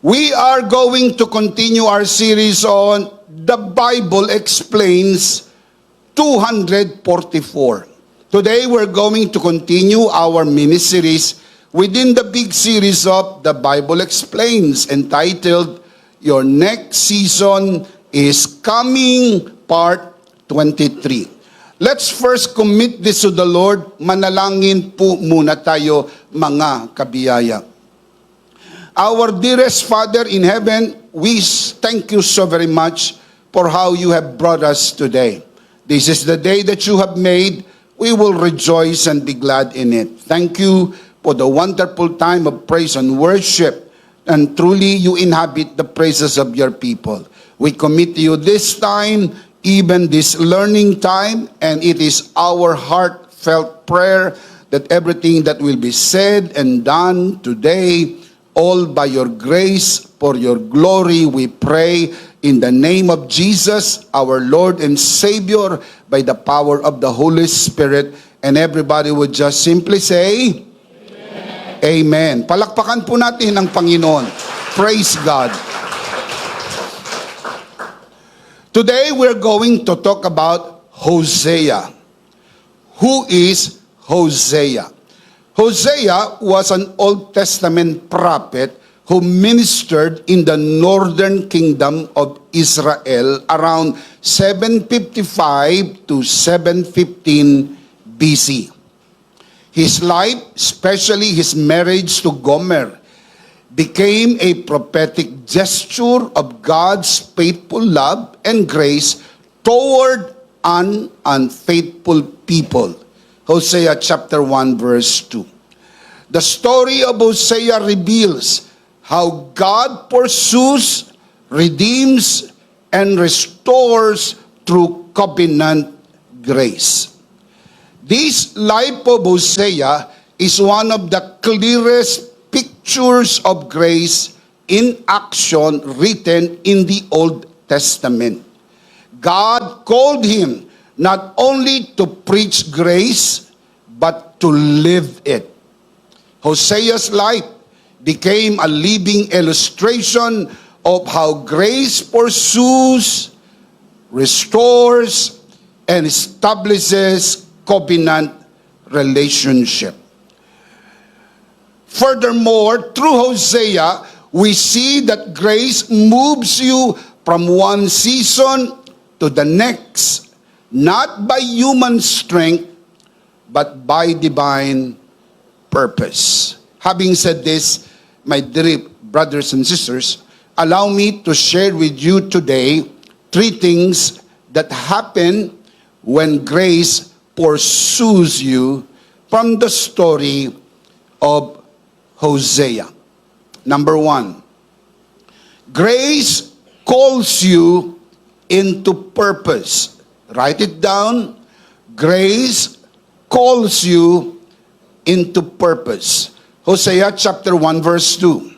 We are going to continue our series on The Bible Explains 244. Today we're going to continue our mini-series within the big series of The Bible Explains, entitled Your Next Season is Coming, Part 23. Let's first commit this to the Lord. Manalangin po muna tayo, mga kabiyaya. Our dearest Father in heaven, we thank you so very much for how you have brought us today. This is the day that you have made. We will rejoice and be glad in it. Thank you for the wonderful time of praise and worship. And truly, you inhabit the praises of your people. We commit to you this time, even this learning time, and it is our heartfelt prayer that everything that will be said and done today, all by your grace, for your glory, we pray in the name of Jesus, our Lord and Savior, by the power of the Holy Spirit. And everybody would just simply say, Amen. Amen. Palakpakan po natin ang Panginoon. Praise God. Today we're going to talk about Hosea. Who is Hosea? Hosea was an Old Testament prophet who ministered in the northern kingdom of Israel around 755 to 715 BC. His life, especially his marriage to Gomer, became a prophetic gesture of God's faithful love and grace toward an unfaithful people. Hosea chapter 1 verse 2. The story of Hosea reveals how God pursues, redeems, and restores through covenant grace. This life of Hosea is one of the clearest pictures of grace in action written in the Old Testament. God called him not only to preach grace, but to live it. Hosea's life became a living illustration of how grace pursues, restores, and establishes covenant relationship. Furthermore, through Hosea, we see that grace moves you from one season to the next, not by human strength, but by divine purpose. Having said this, my dear brothers and sisters, allow me to share with you today 3 things that happen when grace pursues you from the story of Hosea. Number 1, grace calls you into purpose. Write it down. Grace calls you into purpose. Hosea chapter 1 verse 2.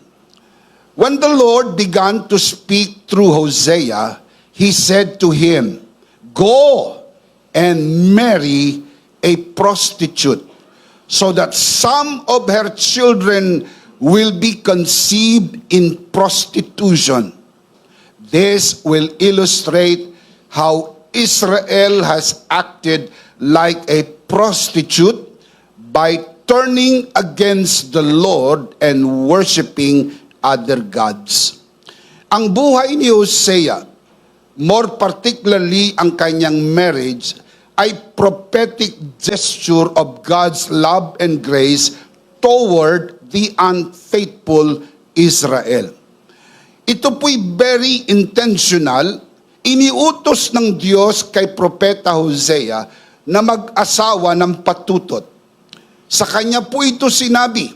When the Lord began to speak through Hosea, he said to him, "Go and marry a prostitute, so that some of her children will be conceived in prostitution. This will illustrate how Israel has acted like a prostitute by turning against the Lord and worshiping other gods." Ang buhay ni Hosea, more particularly ang kanyang marriage, ay prophetic gesture of God's love and grace toward the unfaithful Israel. Ito po'y very intentional. Iniutos ng Diyos kay Propeta Hosea na mag-asawa ng patutot. Sa kanya po ito sinabi,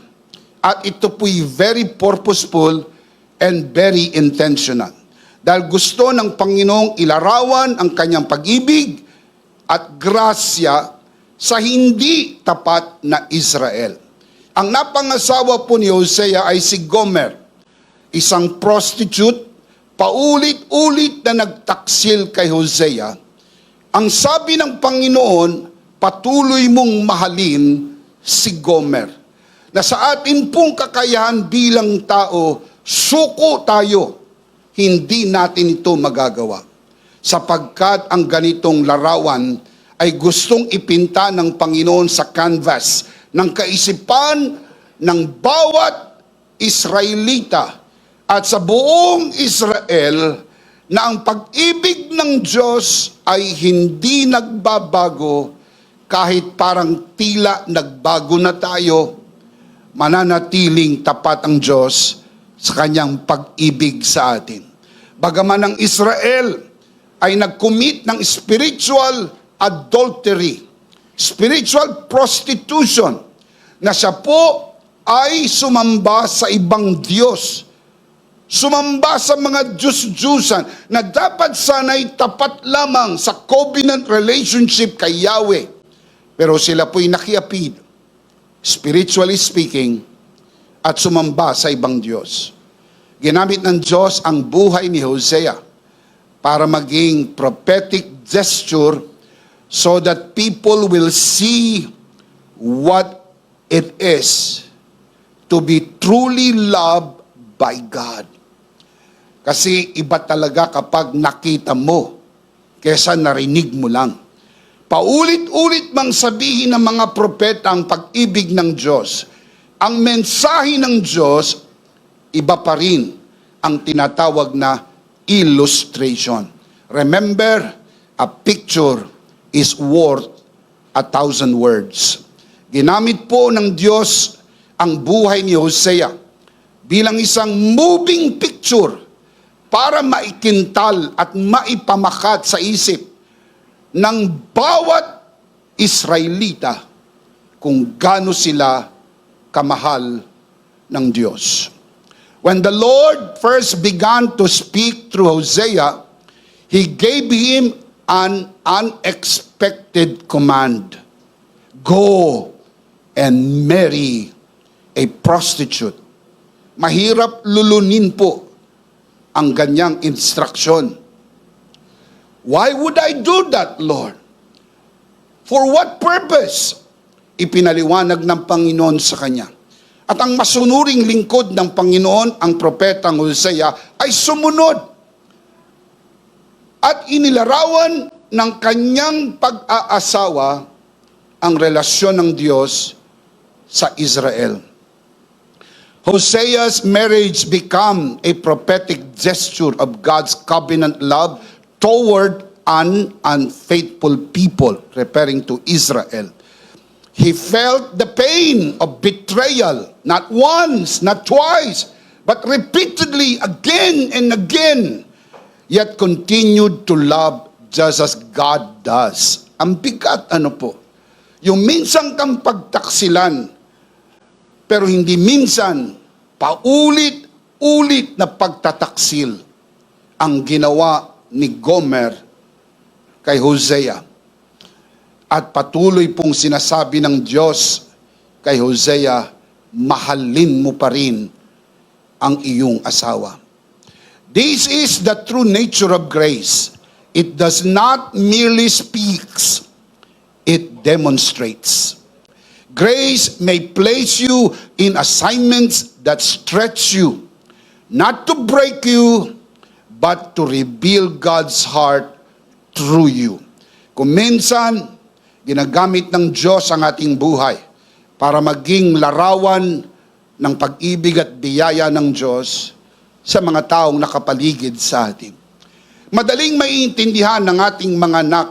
at ito po'y very purposeful and very intentional. Dahil gusto ng Panginoong ilarawan ang kanyang pag-ibig at grasya sa hindi tapat na Israel. Ang napangasawa po ni Hosea ay si Gomer, isang prostitute, paulit-ulit na nagtaksil kay Hosea. Ang sabi ng Panginoon, patuloy mong mahalin si Gomer. Na sa atin pong kakayahan bilang tao, suko tayo, hindi natin ito magagawa. Sapagkat ang ganitong larawan ay gustong ipinta ng Panginoon sa canvas ng kaisipan ng bawat Israelita at sa buong Israel na ang pag-ibig ng Diyos ay hindi nagbabago kahit parang tila nagbago na tayo, mananatiling tapat ang Diyos sa kanyang pag-ibig sa atin. Bagaman ang Israel ay nag-commit ng spiritual adultery, spiritual prostitution, na siya po ay sumamba sa ibang Diyos, sumamba sa mga Diyos-Diyusan na dapat sana'y tapat lamang sa covenant relationship kay Yahweh. Pero sila po'y nakiapid, spiritually speaking, at sumamba sa ibang Diyos. Ginamit ng Diyos ang buhay ni Hosea para maging prophetic gesture so that people will see what it is to be truly loved by God. Kasi iba talaga kapag nakita mo kesa narinig mo lang. Paulit-ulit mang sabihin ng mga propeta ang pag-ibig ng Diyos. Ang mensahe ng Diyos, iba pa rin ang tinatawag na illustration. Remember, a picture is worth 1,000 words. Ginamit po ng Diyos ang buhay ni Hosea bilang isang moving picture para maikintal at maipamakat sa isip ng bawat Israelita kung gaano sila kamahal ng Diyos. When the Lord first began to speak through Hosea, He gave him an unexpected command. Go and marry a prostitute. Mahirap lulunin po ang ganyang instruction. Why would I do that, Lord? For what purpose? Ipinaliwanag ng Panginoon sa kanya. At ang masunuring lingkod ng Panginoon, ang propetang Hosea, ay sumunod. At inilarawan ng kanyang pag-aasawa ang relasyon ng Diyos sa Israel. Hosea's marriage became a prophetic gesture of God's covenant love toward an unfaithful people, referring to Israel. He felt the pain of betrayal, not once, not twice, but repeatedly, again and again, yet continued to love just as God does. Ang bigat, ano po? Yung minsan kang pagtaksilan, pero hindi minsan, paulit-ulit na pagtataksil ang ginawa ni Gomer kay Hosea. At patuloy pong sinasabi ng Diyos kay Hosea, mahalin mo pa rin ang iyong asawa. This is the true nature of grace. It does not merely speaks, it demonstrates. Grace may place you in assignments that stretch you, not to break you, but to reveal God's heart through you. Kung minsan, ginagamit ng Diyos ang ating buhay para maging larawan ng pag-ibig at biyaya ng Diyos sa mga taong nakapaligid sa atin. Madaling maiintindihan ng ating mga anak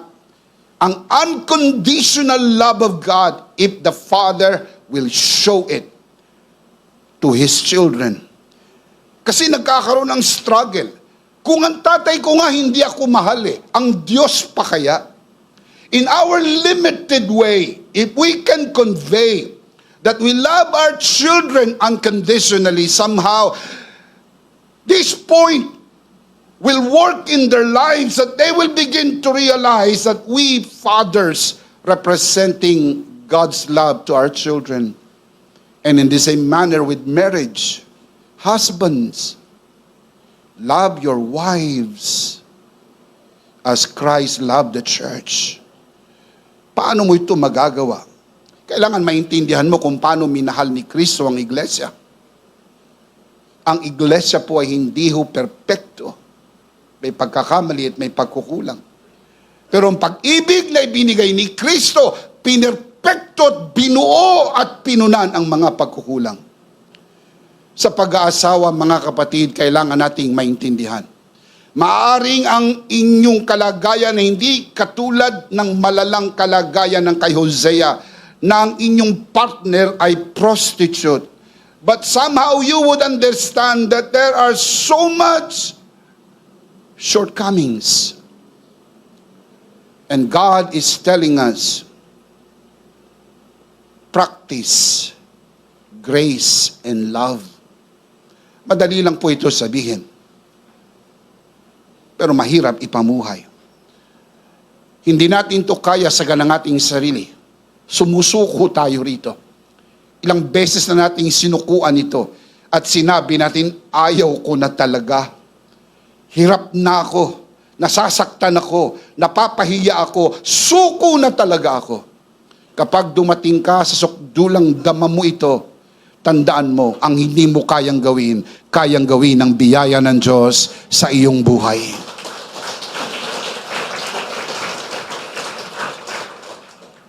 ang unconditional love of God if the Father will show it to His children. Kasi nagkakaroon ng struggle. Kung ang tatay ko nga hindi ako mahal ang Diyos pa kaya? In our limited way, if we can convey that we love our children unconditionally, somehow, this point will work in their lives that they will begin to realize that we fathers representing God's love to our children. And in the same manner with marriage, husbands, love your wives as Christ loved the church. Paano mo ito magagawa? Kailangan maintindihan mo kung paano minahal ni Kristo ang iglesia. Ang iglesia po ay hindi ho perpekto. May pagkakamali at may pagkukulang. Pero ang pag-ibig na ibinigay ni Kristo, pinerpekto at binuo at pinunan ang mga pagkukulang. Sa pag-aasawa, mga kapatid, kailangan nating maintindihan. Maaring ang inyong kalagayan na hindi katulad ng malalang kalagayan ng kay Hosea na ang inyong partner ay prostitute. But somehow you would understand that there are so much shortcomings. And God is telling us, practice grace and love. Madali lang po ito sabihin. Pero mahirap ipamuhay. Hindi natin to kaya sa ganang ating sarili. Sumusuko tayo rito. Ilang beses na nating sinukuan ito at sinabi natin, ayaw ko na talaga. Hirap na ako. Nasasaktan ako. Napapahiya ako. Suko na talaga ako. Kapag dumating ka sa sukdulang dama mo ito, tandaan mo, ang hindi mo kayang gawin ng biyaya ng Diyos sa iyong buhay.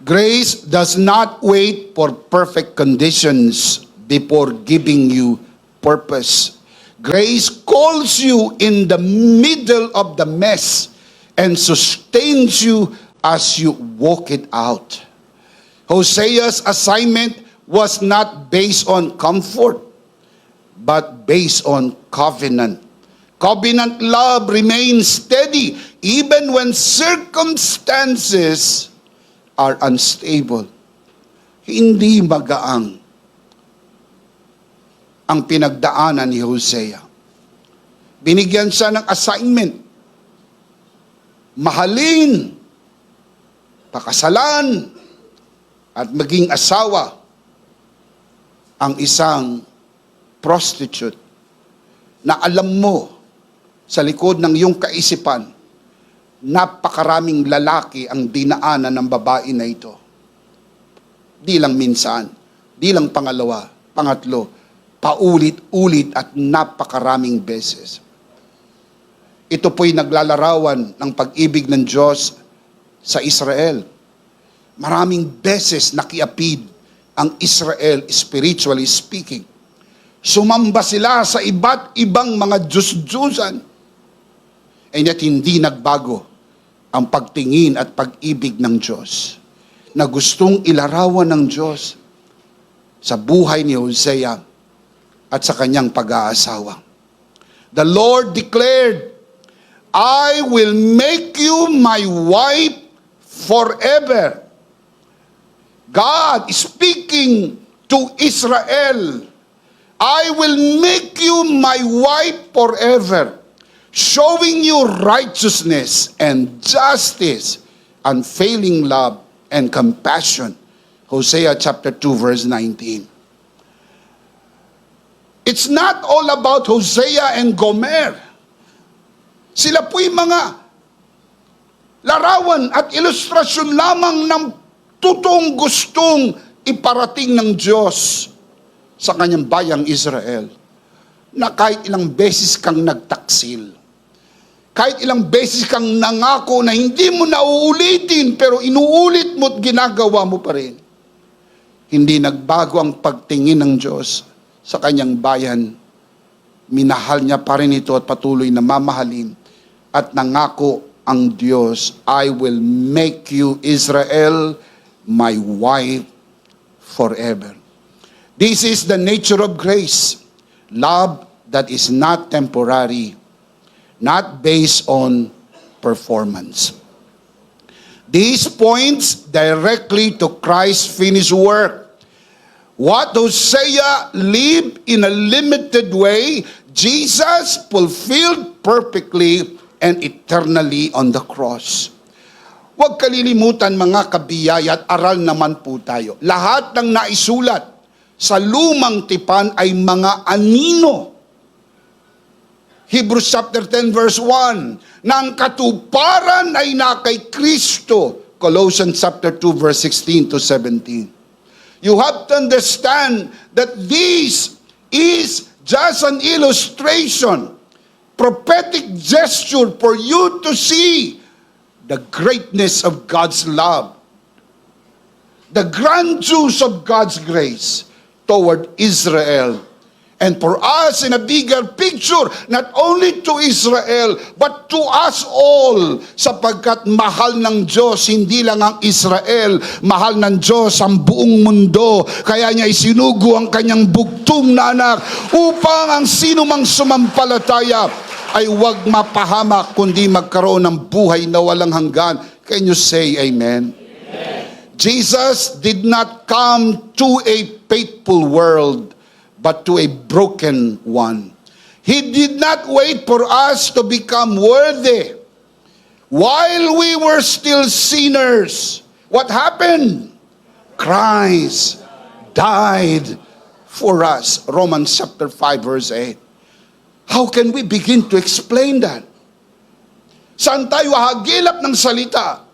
Grace does not wait for perfect conditions before giving you purpose. Grace calls you in the middle of the mess and sustains you as you walk it out. Hosea's assignment was not based on comfort, but based on covenant. Covenant love remains steady even when circumstances are unstable. Hindi magaang ang pinagdaanan ni Hosea. Binigyan siya ng assignment. Mahalin, pakasalan, at maging asawa ang isang prostitute na alam mo sa likod ng iyong kaisipan, napakaraming lalaki ang dinaanan ng babae na ito. Di lang minsan, di lang pangalawa, pangatlo, paulit-ulit at napakaraming beses. Ito po'y naglalarawan ng pag-ibig ng Diyos sa Israel. Maraming beses nakiapid ang Israel spiritually speaking. Sumamba sila sa iba't ibang mga Diyos-Diyosan. And yet hindi nagbago ang pagtingin at pag-ibig ng Diyos na gustong ilarawan ng Diyos sa buhay ni Hosea at sa kanyang pag-aasawa. The Lord declared, I will make you my wife forever. God speaking to Israel, I will make you my wife forever, showing you righteousness and justice, unfailing love and compassion. Hosea chapter 2 verse 19. It's not all about Hosea and Gomer. Sila po'y mga larawan at ilustrasyon lamang ng totoong gustong iparating ng Diyos sa kanyang bayang Israel, na kahit ilang beses kang nagtaksil, kahit ilang beses kang nangako na hindi mo na uulitin, pero inuulit mo at ginagawa mo pa rin, hindi nagbago ang pagtingin ng Diyos sa kanyang bayan. Minahal niya pa rin ito at patuloy na mamahalin. At nangako ang Diyos, I will make you, Israel, my wife forever. This is the nature of grace. Love that is not temporary, not based on performance. These points directly to Christ's finished work. What Hosea lived in a limited way, Jesus fulfilled perfectly and eternally on the cross. Huwag kalilimutan mga kabiyaya at aral naman po tayo. Lahat ng naisulat sa lumang tipan ay mga anino. Hebrews chapter 10 verse 1, na ang katuparan ay na kay Kristo. Colossians chapter 2 verse 16 to 17. You have to understand that this is Just an illustration, prophetic gesture for you to see the greatness of God's love, the grandiose of God's grace toward Israel. And for us, in a bigger picture, not only to Israel, but to us all, sapagkat mahal ng Diyos, hindi lang ang Israel, mahal ng Diyos ang buong mundo. Kaya niya isinugo ang kanyang bugtong na anak upang ang sino mang sumampalataya ay huwag mapahamak, kundi magkaroon ng buhay na walang hanggan. Can you say amen? Jesus did not come to a faithful world, but to a broken one. He did not wait for us to become worthy. While we were still sinners, what happened? Christ died for us. Romans chapter 5 verse 8. How can we begin to explain that? Saan tayo hagilap ng salita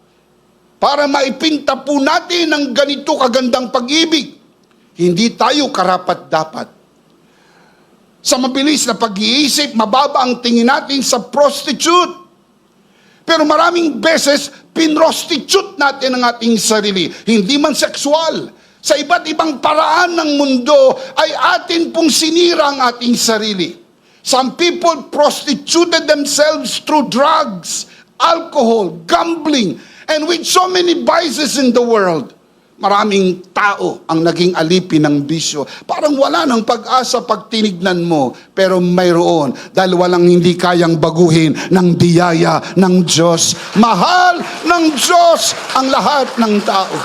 para maipinta po natin ang ganito kagandang pag-ibig? Hindi tayo karapat-dapat. Sa mabilis na pag-iisip, mababa ang tingin natin sa prostitute. Pero maraming beses, pinrostitute natin ang ating sarili. Hindi man sexual. Sa iba't ibang paraan ng mundo, ay atin pong sinira ang ating sarili. Some people prostituted themselves through drugs, alcohol, gambling, and with so many vices in the world. Maraming tao ang naging alipin ng bisyo. Parang wala ng pag-asa pag tinignan mo. Pero mayroon dahil walang hindi kayang baguhin ng biyaya ng Diyos. Mahal ng Diyos ang lahat ng tao.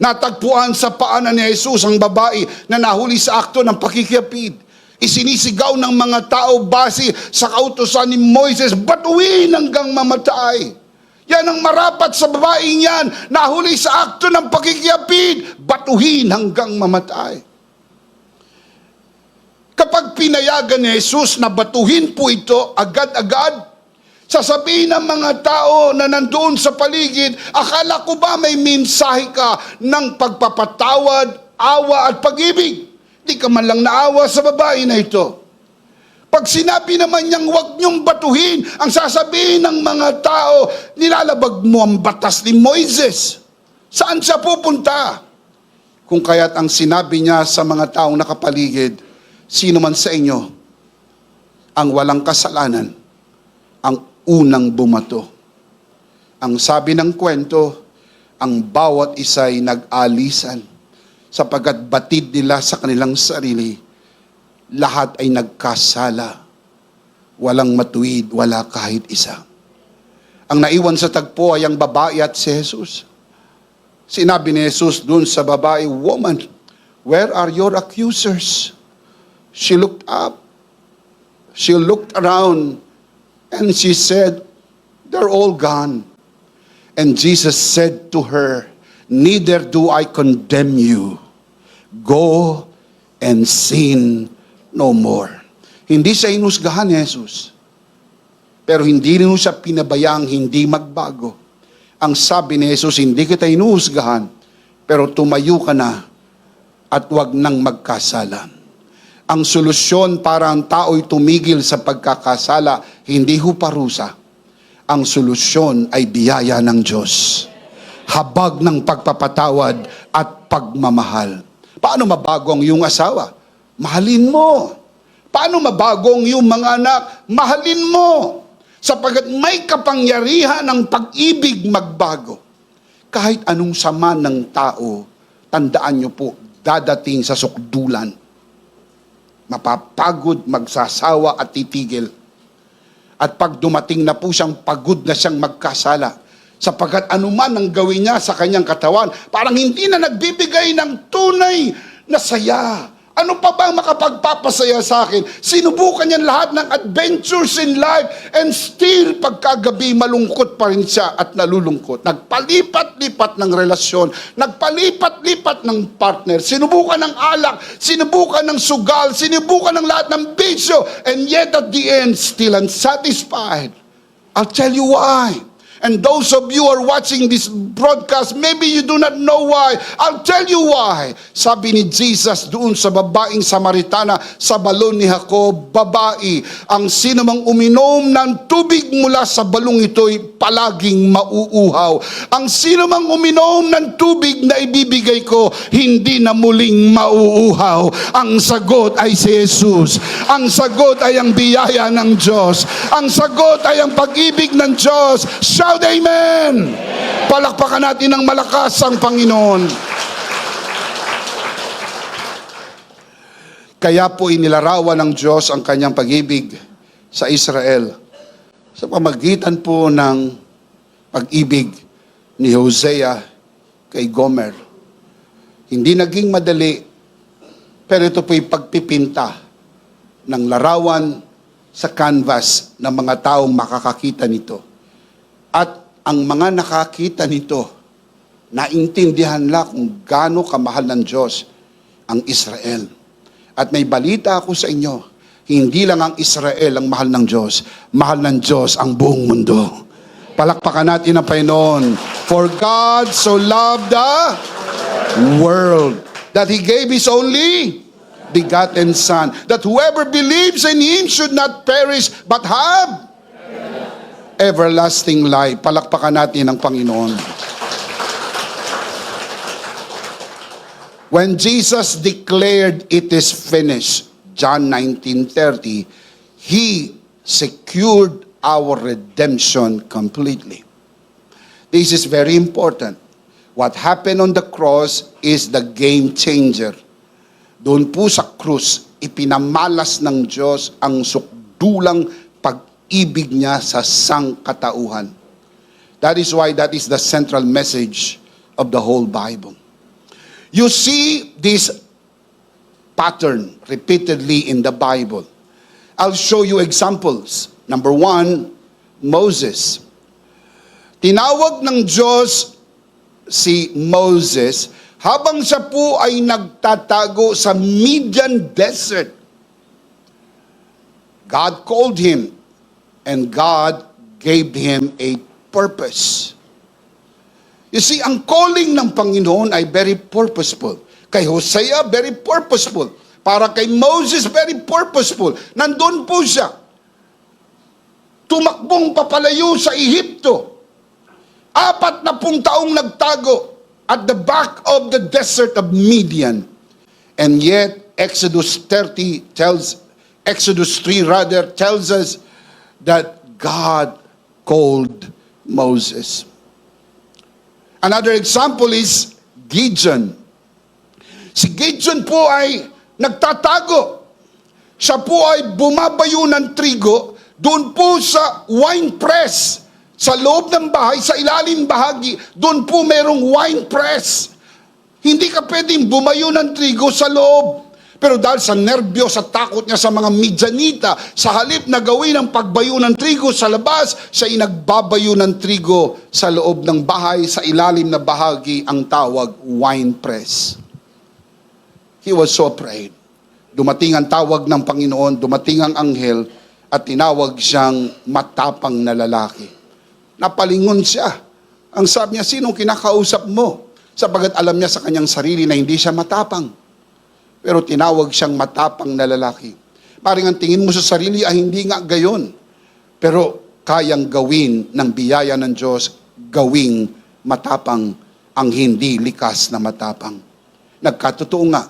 Natagpuan sa paanan ni Jesus ang babae na nahuli sa akto ng pakikiapid. Isinisigaw ng mga tao base sa kautusan ni Moises, batuin hanggang mamatay. Yan ang marapat sa babaeng yan, nahuli sa akto ng pakikiapid, batuhin hanggang mamatay. Kapag pinayagan ni Jesus na batuhin po ito agad-agad, sasabihin ng mga tao na nandoon sa paligid, akala ko ba may mensahe ka ng pagpapatawad, awa at pag-ibig? Di ka man lang naawa sa babae na ito. Pag sinabi naman niyang huwag niyong batuhin, ang sasabihin ng mga tao, nilalabag mo ang batas ni Moises. Saan siya pupunta? Kung kaya't ang sinabi niya sa mga taong nakapaligid, sino man sa inyo ang walang kasalanan, ang unang bumato. Ang sabi ng kwento, ang bawat isa'y nag-alisan sapagkat batid nila sa kanilang sarili, lahat ay nagkasala. Walang matuwid, wala kahit isa. Ang naiwan sa tagpo ay ang babae at si Jesus. Sinabi ni Jesus dun sa babae, woman, where are your accusers? She looked up. She looked around and she said, they're all gone. And Jesus said to her, neither do I condemn you. Go and sin no more. Hindi siya inusgahan ni Jesus. Pero hindi rin siya pinabayang hindi magbago. Ang sabi ni Jesus, hindi kita inuusgahan, pero tumayo ka na at wag nang magkasala. Ang solusyon para ang tao'y tumigil sa pagkakasala, hindi ho parusa. Ang solusyon ay biyaya ng Diyos. Habag ng pagpapatawad at pagmamahal. Paano mabago ang iyong asawa? Mahalin mo. Paano mabagong yung mga anak? Mahalin mo. Sapagkat may kapangyarihan ng pag-ibig magbago. Kahit anong sama ng tao, tandaan nyo po, dadating sa sukdulan. Mapapagod, magsasawa at titigil. At pag dumating na po siyang pagod na siyang magkasala, sapagkat anuman ang gawin niya sa kanyang katawan, parang hindi na nagbibigay ng tunay na saya. Ano pa ba ang makapagpapasaya sa akin? Sinubukan niya lahat ng adventures in life and still pagkagabi malungkot pa rin siya at nalulungkot. Nagpalipat-lipat ng relasyon, nagpalipat-lipat ng partner, sinubukan ng alak, sinubukan ng sugal, sinubukan ng lahat ng bisyo, and yet at the end, still unsatisfied. I'll tell you why. And those of you who are watching this broadcast, maybe you do not know why. I'll tell you why. Sabi ni Jesus doon sa babaeng Samaritana sa balon ni Jacob, babae, ang sino mang uminom ng tubig mula sa balong ito'y palaging mauuhaw. Ang sino mang uminom ng tubig na ibibigay ko, hindi na muling mauuhaw. Ang sagot ay si Jesus. Ang sagot ay ang biyaya ng Diyos. Ang sagot ay ang pag-ibig ng Diyos. Shout amen! Palakpakan natin ng malakas ang Panginoon. Kaya po inilarawan ng Diyos ang kanyang pag-ibig sa Israel sa pamagitan po ng pag-ibig ni Hosea kay Gomer. Hindi naging madali, pero ito po'y pagpipinta ng larawan sa canvas ng mga taong makakakita nito. At ang mga nakakita nito, naintindihan nila kung gaano kamahal ng Diyos ang Israel. At may balita ako sa inyo, hindi lang ang Israel ang mahal ng Diyos, mahal ng Diyos ang buong mundo. Palakpakan natin ang Panginoon. For God so loved the world that He gave His only begotten Son, that whoever believes in Him should not perish but have everlasting life. Palakpakan natin ang Panginoon. When Jesus declared it is finished, John 19:30, He secured our redemption completely. This is very important. What happened on the cross is the game changer. Doon po sa krus, ipinamalas ng Diyos ang sukdulang pag-ibig niya sa sangkatauhan. That is why that is the central message of the whole Bible. You see this pattern repeatedly in the Bible. I'll show you examples. Number one, Moses. Tinawag ng Diyos si Moses habang siya po ay nagtatago sa Midian Desert. God called him and God gave him a purpose. You see, ang calling ng Panginoon ay very purposeful. Kay Hosea, very purposeful. Para kay Moses, very purposeful. Nandun po siya. Tumakbong papalayo sa Ehipto. 40 taong nagtago at the back of the desert of Midian. And yet, Exodus 3 tells us that God called Moses. Another example is Gideon. Si Gideon po ay nagtatago. Siya po ay bumabayo ng trigo doon po sa wine press. Sa loob ng bahay, sa ilalim bahagi, doon po merong wine press. Hindi ka pwedeng bumayo ng trigo sa loob. Pero dahil sa nerbyo, sa takot niya sa mga Midianita, sa halip na gawin ang pagbayo ng trigo sa labas, siya inagbabayo ng trigo sa loob ng bahay, sa ilalim na bahagi, ang tawag wine press. He was so afraid. Dumating ang tawag ng Panginoon, dumating ang anghel, at tinawag siyang matapang na lalaki. Napalingon siya. Ang sabi niya, sinong kinakausap mo? Sapagat alam niya sa kanyang sarili na hindi siya matapang. Pero tinawag siyang matapang na lalaki. Parang ang tingin mo sa sarili ay hindi nga gayon. Pero kayang gawin ng biyaya ng Diyos, gawing matapang ang hindi likas na matapang. Nagkatotoo nga,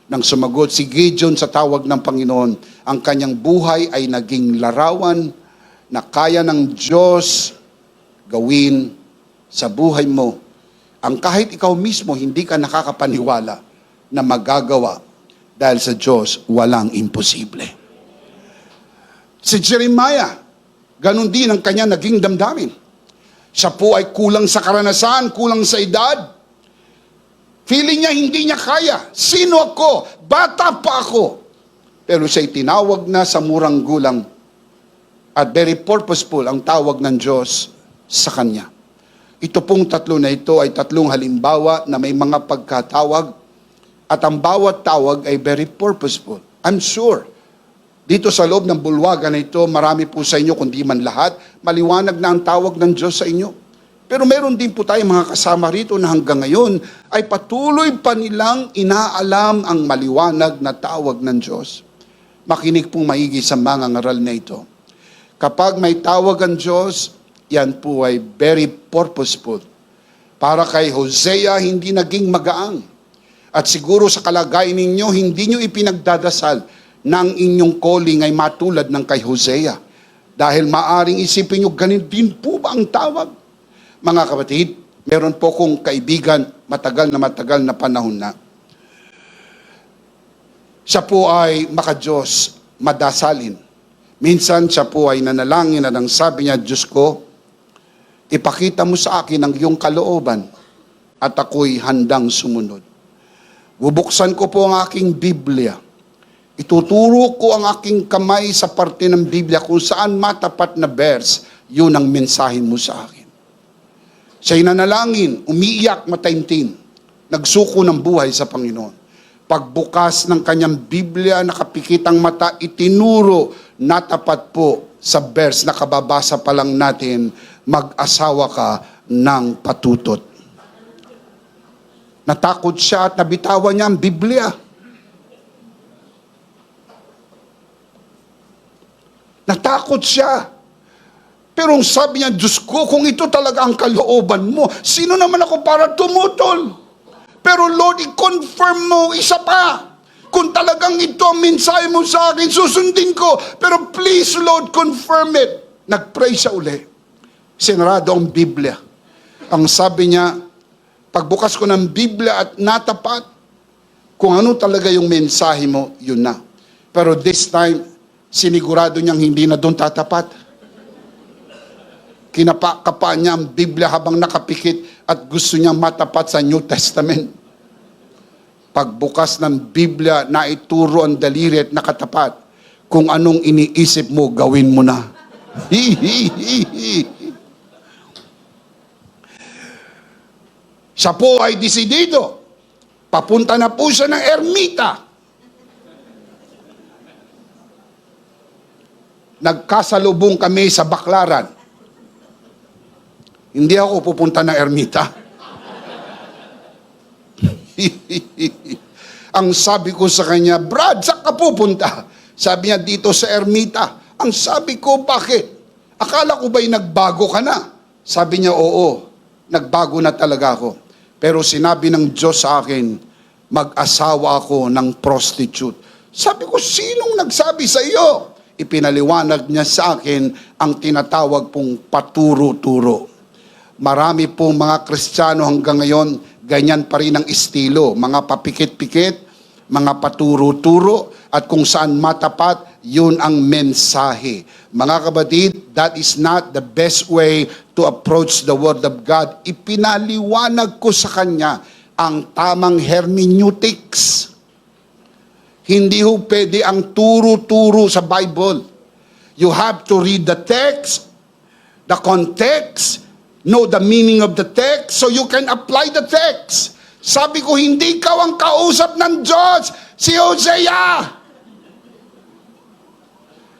nang sumagot si Gideon sa tawag ng Panginoon, ang kanyang buhay ay naging larawan na kaya ng Diyos gawin sa buhay mo. Ang kahit ikaw mismo hindi ka nakakapaniwala na magagawa dahil sa Diyos walang imposible. Si Jeremiah, ganun din ang kanya naging damdamin. Siya po ay kulang sa karanasan, kulang sa edad. Feeling niya hindi niya kaya. Sino ako? Bata pa ako. Pero siya'y tinawag na sa murang gulang at very purposeful ang tawag ng Diyos sa kanya. Ito pong tatlo na ito ay tatlong halimbawa na may mga pagkatawag at ang bawat tawag ay very purposeful. I'm sure Dito sa loob ng bulwagan na ito, marami po sa inyo, kundi man lahat, maliwanag na ang tawag ng Diyos sa inyo. Pero meron din po tayong mga kasama rito na hanggang ngayon ay patuloy pa nilang inaalam ang maliwanag na tawag ng Diyos. Makinig pong maigi sa mga ngaral na ito. Kapag may tawag ang Diyos, yan po ay very purposeful. Para kay Hosea, hindi naging magaang. At siguro sa kalagayan ninyo, hindi nyo ipinagdadasal na ang inyong calling ay matulad ng kay Hosea. Dahil maaring isipin nyo, ganun din po ba ang tawag? Mga kapatid, meron po kong kaibigan, matagal na panahon na. Siya po ay makadiyos, madasalin. Minsan siya po ay nanalangin at ang sabi niya, Diyos ko, ipakita mo sa akin ang iyong kalooban at ako'y handang sumunod. Bubuksan ko po ang aking Biblia. Ituturo ko ang aking kamay sa parte ng Biblia kung saan matapat na verse, yun ang mensahe mo sa akin. Siya'y nanalangin, umiiyak, mataimtim, nagsuko ng buhay sa Panginoon. Pagbukas ng kanyang Biblia, nakapikit ang mata, itinuro na tapat po sa verse na kababasa pa lang natin, mag-asawa ka ng patutot. Natakot siya at nabitawan niya ang Biblia. Natakot siya. Pero ang sabi niya, Diyos ko, kung ito talaga ang kalooban mo, sino naman ako para tumutol? Pero Lord, i-confirm mo, isa pa. Kung talagang ito ang mensahe mo sa akin, susundin ko. Pero please, Lord, confirm it. Nag-pray siya uli. Sinarado ang Biblia. Ang sabi niya, pagbukas ko ng Biblia at natapat, kung ano talaga yung mensahe mo, yun na. Pero this time, sinigurado niyang hindi na doon tatapat. Kinapakapa niya ang Biblia habang nakapikit at gusto niya matapat sa New Testament. Pagbukas ng Biblia, naituro ang daliri at nakatapat. Kung anong iniisip mo, gawin mo na. Siya po ay desidido. Papunta na po siya ng ermita. Nagkasalubong kami sa Baklaran. Hindi ako pupunta ng ermita. Ang sabi ko sa kanya, Brad, saan ka pupunta? Sabi niya, dito sa ermita. Ang sabi ko, bakit? Akala ko ba'y nagbago ka na? Sabi niya, oo, nagbago na talaga ako. Pero sinabi ng Diyos sa akin, mag-asawa ako ng prostitute. Sabi ko, sinong nagsabi sa iyo? Ipinaliwanag niya sa akin ang tinatawag pong paturo-turo. Marami pong mga Kristiyano hanggang ngayon, ganyan pa rin ang estilo. Mga papikit-pikit, mga paturo-turo, at kung saan matapat, yun ang mensahe. Mga kapatid, that is not the best way to approach the Word of God. Ipinaliwanag ko sa kanya ang tamang hermeneutics. Hindi ho pwede ang turo-turo sa Bible. You have to read the text, the context, know the meaning of the text so you can apply the text. Sabi ko, hindi ikaw ang kausap ng Diyos, si Hosea.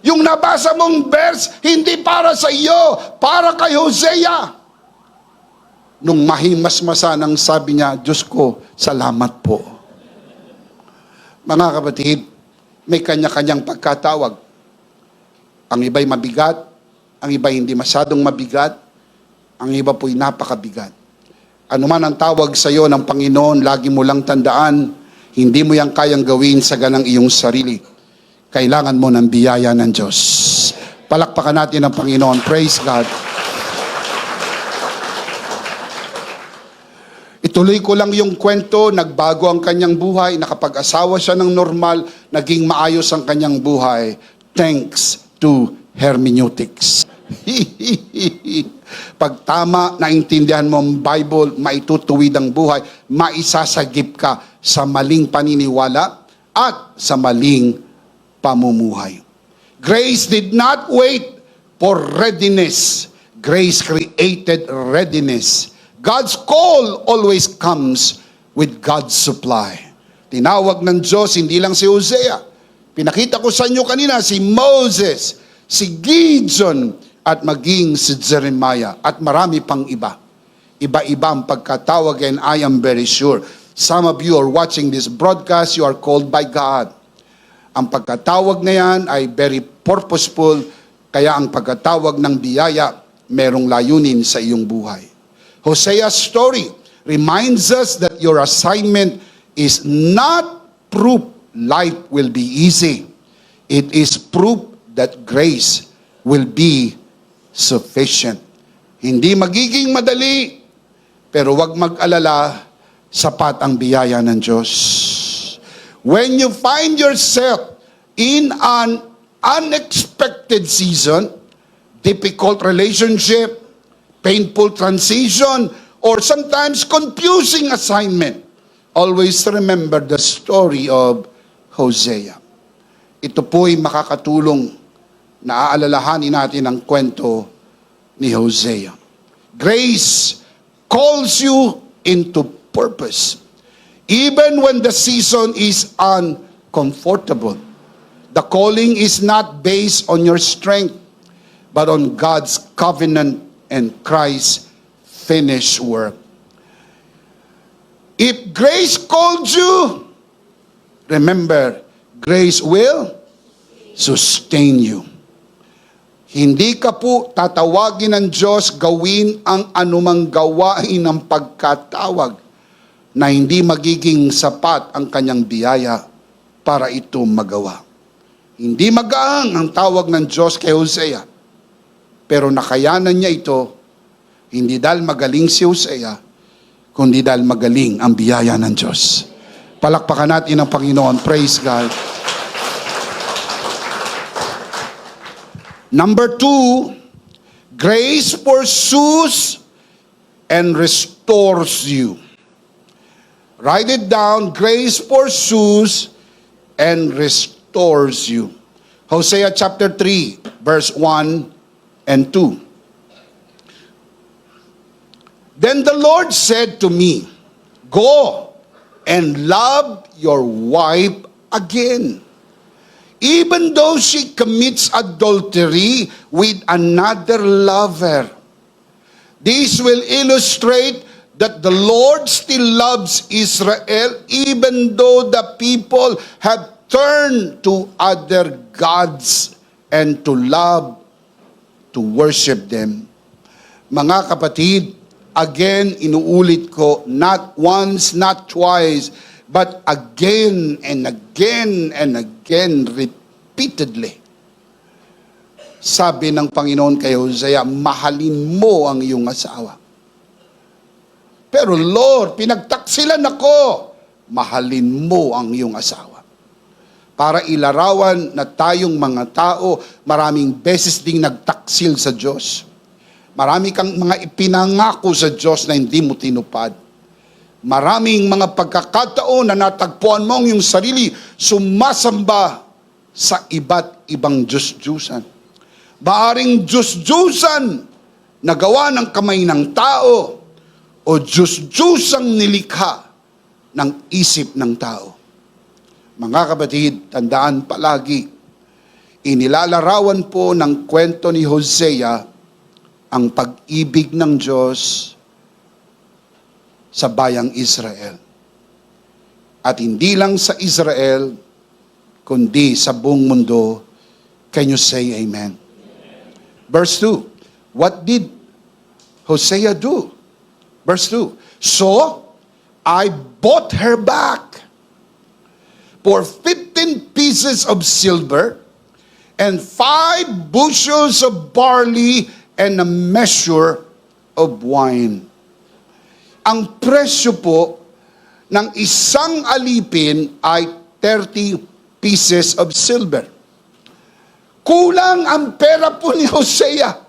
Yung nabasa mong verse, hindi para sa iyo, para kay Hosea. Nung mahimasmasa nang sabi niya, Diyos ko, salamat po. Mga kapatid, may kanya-kanyang pagkatawag. Ang iba'y mabigat, ang iba'y hindi masyadong mabigat, ang iba po'y napakabigat. Ano man ang tawag sa iyo ng Panginoon, lagi mo lang tandaan, hindi mo yang kayang gawin sa ganang iyong sarili. Kailangan mo ng biyaya ng Diyos. Palakpakan natin ang Panginoon. Praise God. Ituloy ko lang yung kwento, nagbago ang kanyang buhay, nakapag-asawa siya ng normal, naging maayos ang kanyang buhay. Thanks to hermeneutics. Pag tama, naintindihan mo ang Bible, maitutuwid ang buhay, maisasagip ka sa maling paniniwala at sa maling pamumuhay. Grace did not wait for readiness. Grace created readiness. God's call always comes with God's supply. Tinawag ng Diyos, hindi lang si Hosea. Pinakita ko sa inyo kanina si Moses, si Gideon, at maging si Jeremiah, at marami pang iba. Iba-iba ang pagkatawag, and I am very sure some of you are watching this broadcast, you are called by God. Ang pagkatawag na yan ay very purposeful, kaya ang pagkatawag ng biyaya, merong layunin sa iyong buhay. Hosea's story reminds us that your assignment is not proof life will be easy. It is proof that grace will be sufficient. Hindi magiging madali, pero wag mag-alala, sapat ang biyaya ng Diyos. When you find yourself in an unexpected season, difficult relationship, painful transition, or sometimes confusing assignment, always remember the story of Hosea. Ito po'y makakatulong na aalalahanin natin ang kwento ni Hosea. Grace calls you into purpose. Even when the season is uncomfortable, the calling is not based on your strength, but on God's covenant and Christ's finished work. If grace called you, remember, grace will sustain you. Hindi ka po tatawagin ng Diyos gawin ang anumang gawain ng pagkatawag na hindi magiging sapat ang kanyang biyaya para ito magawa. Hindi magaang ang tawag ng Diyos kay Hosea, pero nakayanan niya ito, hindi dahil magaling si Hosea, kundi dahil magaling ang biyaya ng Diyos. Palakpakan natin ang Panginoon. Praise God. Number 2, grace pursues and restores you. Write it down. Grace pursues and restores you. Hosea chapter 3, verse 1 and 2. Then the Lord said to me, go and love your wife again, even though she commits adultery with another lover. This will illustrate that the Lord still loves Israel, even though the people have turned to other gods and to worship them. Mga kapatid, again, inuulit ko, not once, not twice, but again and again and again, repeatedly. Sabi ng Panginoon kay Hosea, mahalin mo ang iyong asawa. Pero Lord, pinagtaksilan ako, mahalin mo ang iyong asawa. Para ilarawan na tayong mga tao, maraming beses ding nagtaksil sa Diyos. Marami kang mga ipinangako sa Diyos na hindi mo tinupad. Maraming mga pagkakataon na natagpuan mo ang iyong sarili, sumasamba sa iba't ibang Diyos-Diyusan. Maaring Diyos-Diyusan na gawa ng kamay ng tao o Diyos-Diyusang nilikha ng isip ng tao. Mga kapatid, tandaan palagi, inilalarawan po ng kwento ni Hosea ang pag-ibig ng Diyos sa bayang Israel. At hindi lang sa Israel, kundi sa buong mundo. Can you say amen? Verse 2, what did Hosea do? Verse 2, so I bought her back for 15 pieces of silver and 5 bushels of barley and a measure of wine. Ang presyo po ng isang alipin ay 30 pieces of silver. Kulang ang pera po ni Hosea.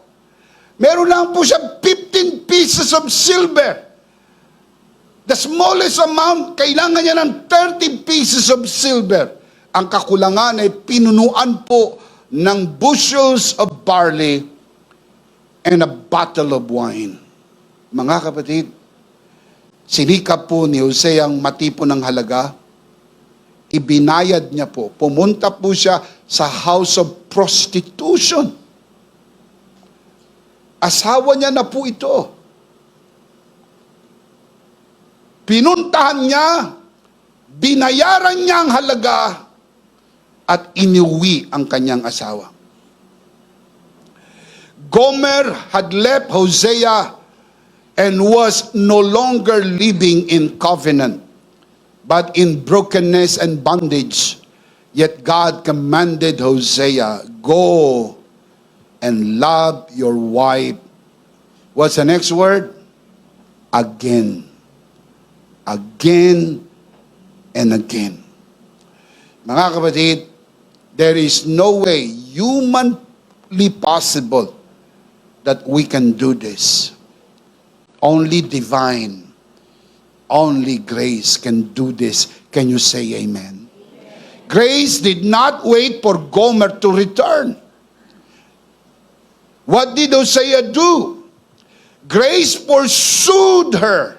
Meron lang po siya 15 pieces of silver. The smallest amount, kailangan niya ng 30 pieces of silver. Ang kakulangan ay pinunuan po ng bushels of barley and a bottle of wine. Mga kapatid, sinikap po ni Hosea ang matipon ng halaga. ibinayad niya po. Pumunta po siya sa house of prostitution. Asawa niya na po ito. Pinuntahan niya, binayaran niya ang halaga, at iniuwi ang kanyang asawa. Gomer had left Hosea and was no longer living in covenant, but in brokenness and bondage. Yet God commanded Hosea, go and love your wife. What's the next word? Again. Again and again. Mga kapatid, there is no way humanly possible that we can do this. Only divine, only grace can do this. Can you say amen? Grace did not wait for Gomer to return. What did Hosea do? Grace pursued her.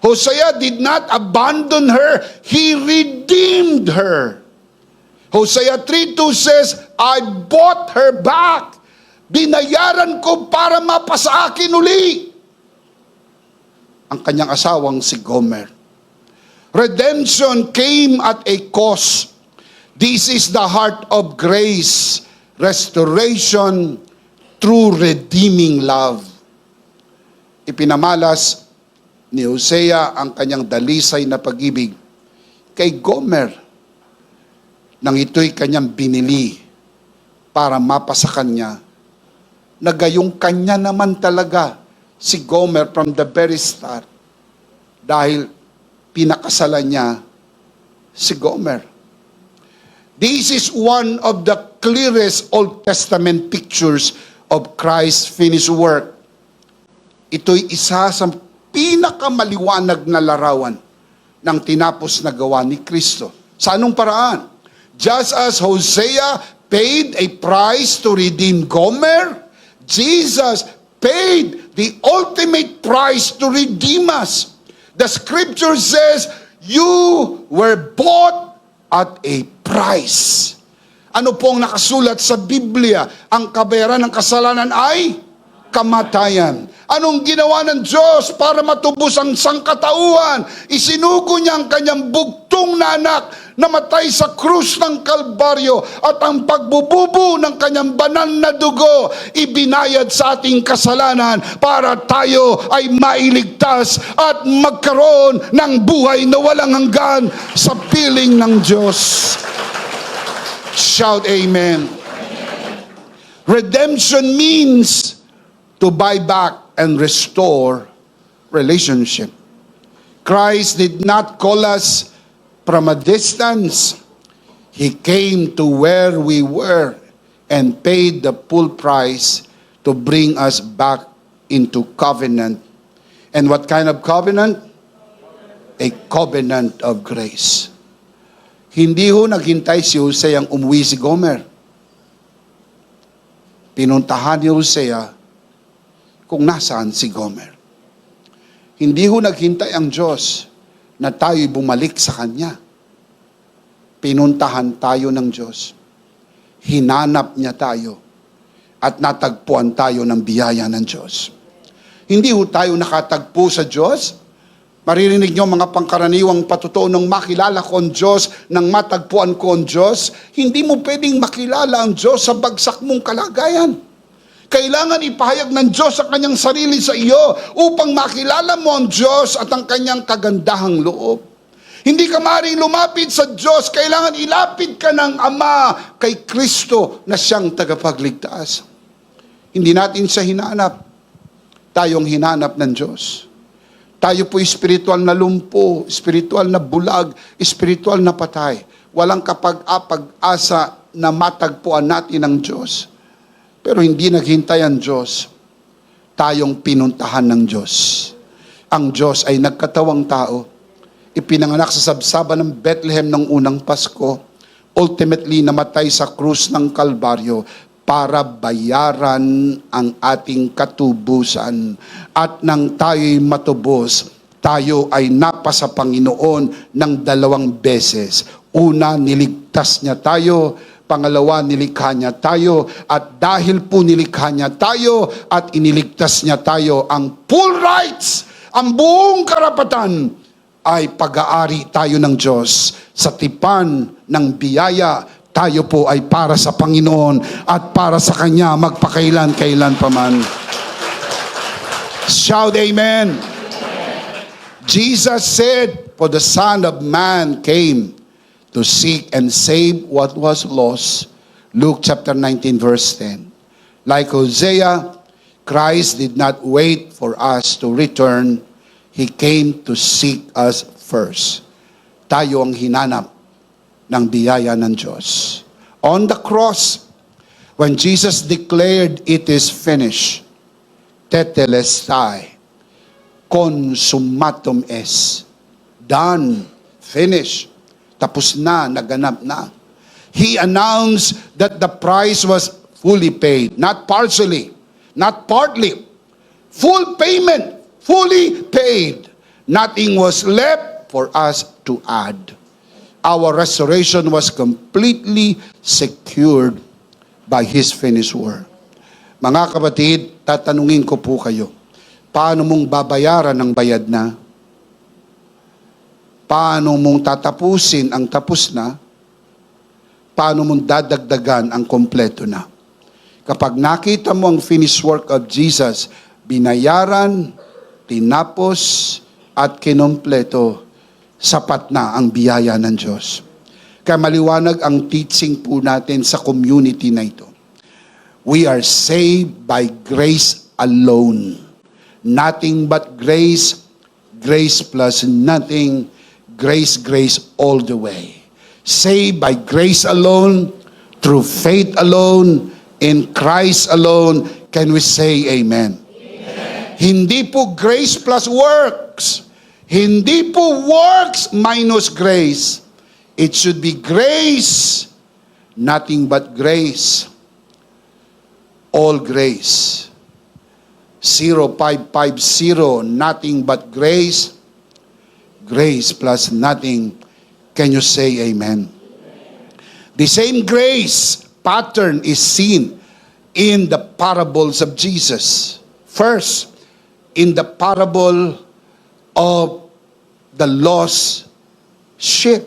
Hosea did not abandon her. He redeemed her. Hosea 3:2 says, I bought her back. Binayaran ko para mapasa akin uli. Ang kanyang asawang si Gomer. Redemption came at a cost. This is the heart of grace. Restoration through redeeming love. Ipinamalas ni Hosea ang kanyang dalisay na pag-ibig kay Gomer nang ito'y kanyang binili para mapasa kanya, na gayong kanya naman talaga si Gomer from the very start dahil pinakasalan niya si Gomer. This is one of the clearest Old Testament pictures of Christ's finished work. Ito'y isa sa pinakamaliwanag na larawan ng tinapos na gawa ni Kristo. Sa anong paraan? Just as Hosea paid a price to redeem Gomer, Jesus paid the ultimate price to redeem us. The scripture says, you were bought at a price. Ano pong nakasulat sa Biblia? Ang kabayaran ng kasalanan ay kamatayan. Anong ginawa ng Diyos para matubos ang sangkatauhan? Isinugo niya ang kanyang bugtong na anak na matay sa krus ng Kalbaryo, at ang pagbububo ng kanyang banal na dugo ibinayad sa ating kasalanan para tayo ay mailigtas at magkaroon ng buhay na walang hanggan sa piling ng Diyos. Shout amen. Redemption means to buy back and restore relationship. Christ did not call us from a distance. He came to where we were and paid the full price to bring us back into covenant. And what kind of covenant? A covenant of grace. Hindi ho naghintay si Hosea ang umuwi si Gomer. Pinuntahan ni Hosea kung nasaan si Gomer. Hindi ho naghintay ang Diyos na tayo'y bumalik sa Kanya. Pinuntahan tayo ng Diyos. Hinanap niya tayo at natagpuan tayo ng biyaya ng Diyos. Hindi ho tayo nakatagpo sa Diyos. Maririnig niyo mga pangkaraniwang patutuo ng makilala ko ang Diyos, nang matagpuan ko ang Diyos. Hindi mo pwedeng makilala ang Diyos sa bagsak mong kalagayan. Kailangan ipahayag ng Diyos sa kanyang sarili sa iyo upang makilala mo ang Diyos at ang kanyang kagandahang loob. Hindi ka maaaring lumapit sa Diyos, kailangan ilapit ka ng Ama kay Kristo na siyang tagapagligtas. Hindi natin siya hinanap, tayong hinanap ng Diyos. Tayo po espiritual na lumpo, espiritual na bulag, espiritual na patay. Walang kapag-asa na matagpuan natin ang Diyos. Pero hindi naghintay ang Diyos. Tayong pinuntahan ng Diyos. Ang Diyos ay nagkatawang tao. Ipinanganak sa sabsaban ng Bethlehem ng unang Pasko. Ultimately, namatay sa krus ng Kalbaryo para bayaran ang ating katubusan. At nang tayo'y matubos, tayo ay napasa Panginoon ng 2 beses. Una, niligtas niya tayo. Pangalawa, nilikha niya tayo. At dahil po nilikha niya tayo at iniligtas niya tayo, ang full rights, ang buong karapatan, ay pag-aari tayo ng Diyos. Sa tipan ng biyaya, tayo po ay para sa Panginoon at para sa Kanya magpakailan-kailan paman. Shout amen. Jesus said, "For the Son of Man came to seek and save what was lost." Luke chapter 19 verse 10. Like Hosea, Christ did not wait for us to return. He came to seek us first. Tayo ang hinanap ng biyaya ng Diyos. On the cross, when Jesus declared, "It is finished," tetelestai, consummatum est, done, finished, tapos na, naganap na. He announced that the price was fully paid, not partially, not partly, full payment, fully paid. Nothing was left for us to add. Our restoration was completely secured by His finished work. Mga kapatid, tatanungin ko po kayo, paano mong babayaran ang bayad na? Paano mong tatapusin ang tapos na? Paano mong dadagdagan ang kompleto na? Kapag nakita mo ang finished work of Jesus, binayaran, tinapos, at kinompleto, sapat na ang biyaya ng Diyos. Kaya maliwanag ang teaching po natin sa community na ito. We are saved by grace alone. Nothing but grace, grace plus nothing, grace, grace all the way. Saved by grace alone, through faith alone, in Christ alone. Can we say amen? Amen. Hindi po grace plus works. Hindi po works minus grace. It should be grace, nothing but grace. All grace. 0550, nothing but grace. Grace plus nothing. Can you say amen? The same grace pattern is seen in the parables of Jesus. First, in the parable of the lost sheep.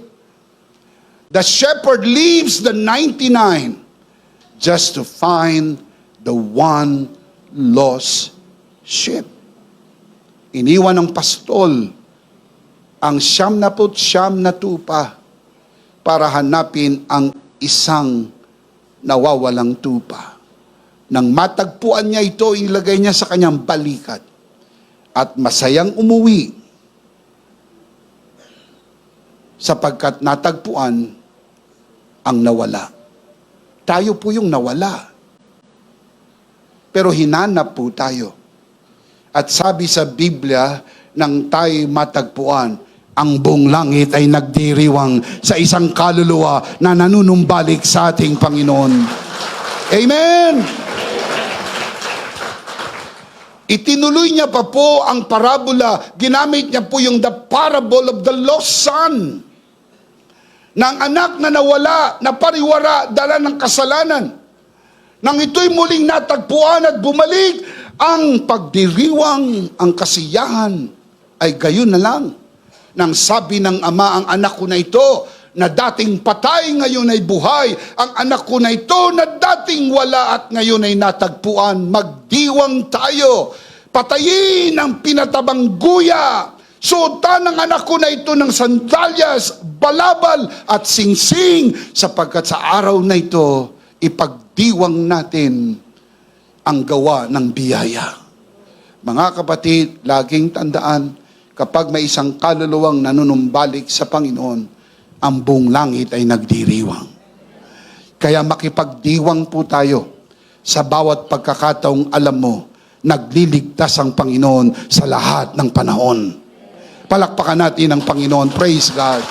The shepherd leaves the 99 just to find the one lost sheep. Iniwan ng pastol ang 99 na tupa para hanapin ang isang nawawalang tupa. Nang matagpuan niya ito, ilagay niya sa kanyang balikat at masayang umuwi sapagkat natagpuan ang nawala. Tayo po yung nawala. Pero hinanap po tayo. At sabi sa Biblia, nang tayo matagpuan, ang buong langit ay nagdiriwang sa isang kaluluwa na nanunumbalik sa ating Panginoon. Amen! Itinuloy niya pa po ang parabola. Ginamit niya po yung the parable of the lost son. Ng anak na nawala, na pariwara, dala ng kasalanan. Nang ito'y muling natagpuan at bumalik, ang pagdiriwang, ang kasiyahan, ay gayon na lang. Nang sabi ng ama, ang anak ko na ito, na dating patay, ngayon ay buhay. Ang anak ko na ito, na dating wala at ngayon ay natagpuan. Magdiwang tayo. Patayin ang pinatabang guya. Suotan ng anak ko na ito ng sandalyas, balabal at singsing, sapagkat sa araw na ito, ipagdiwang natin ang gawa ng biyaya. Mga kapatid, laging tandaan, kapag may isang kaluluwang nanunumbalik sa Panginoon, ang buong langit ay nagdiriwang. Kaya makipagdiwang po tayo sa bawat pagkakataong alam mo, nagliligtas ang Panginoon sa lahat ng panahon. Palakpakan natin ang Panginoon. Praise God.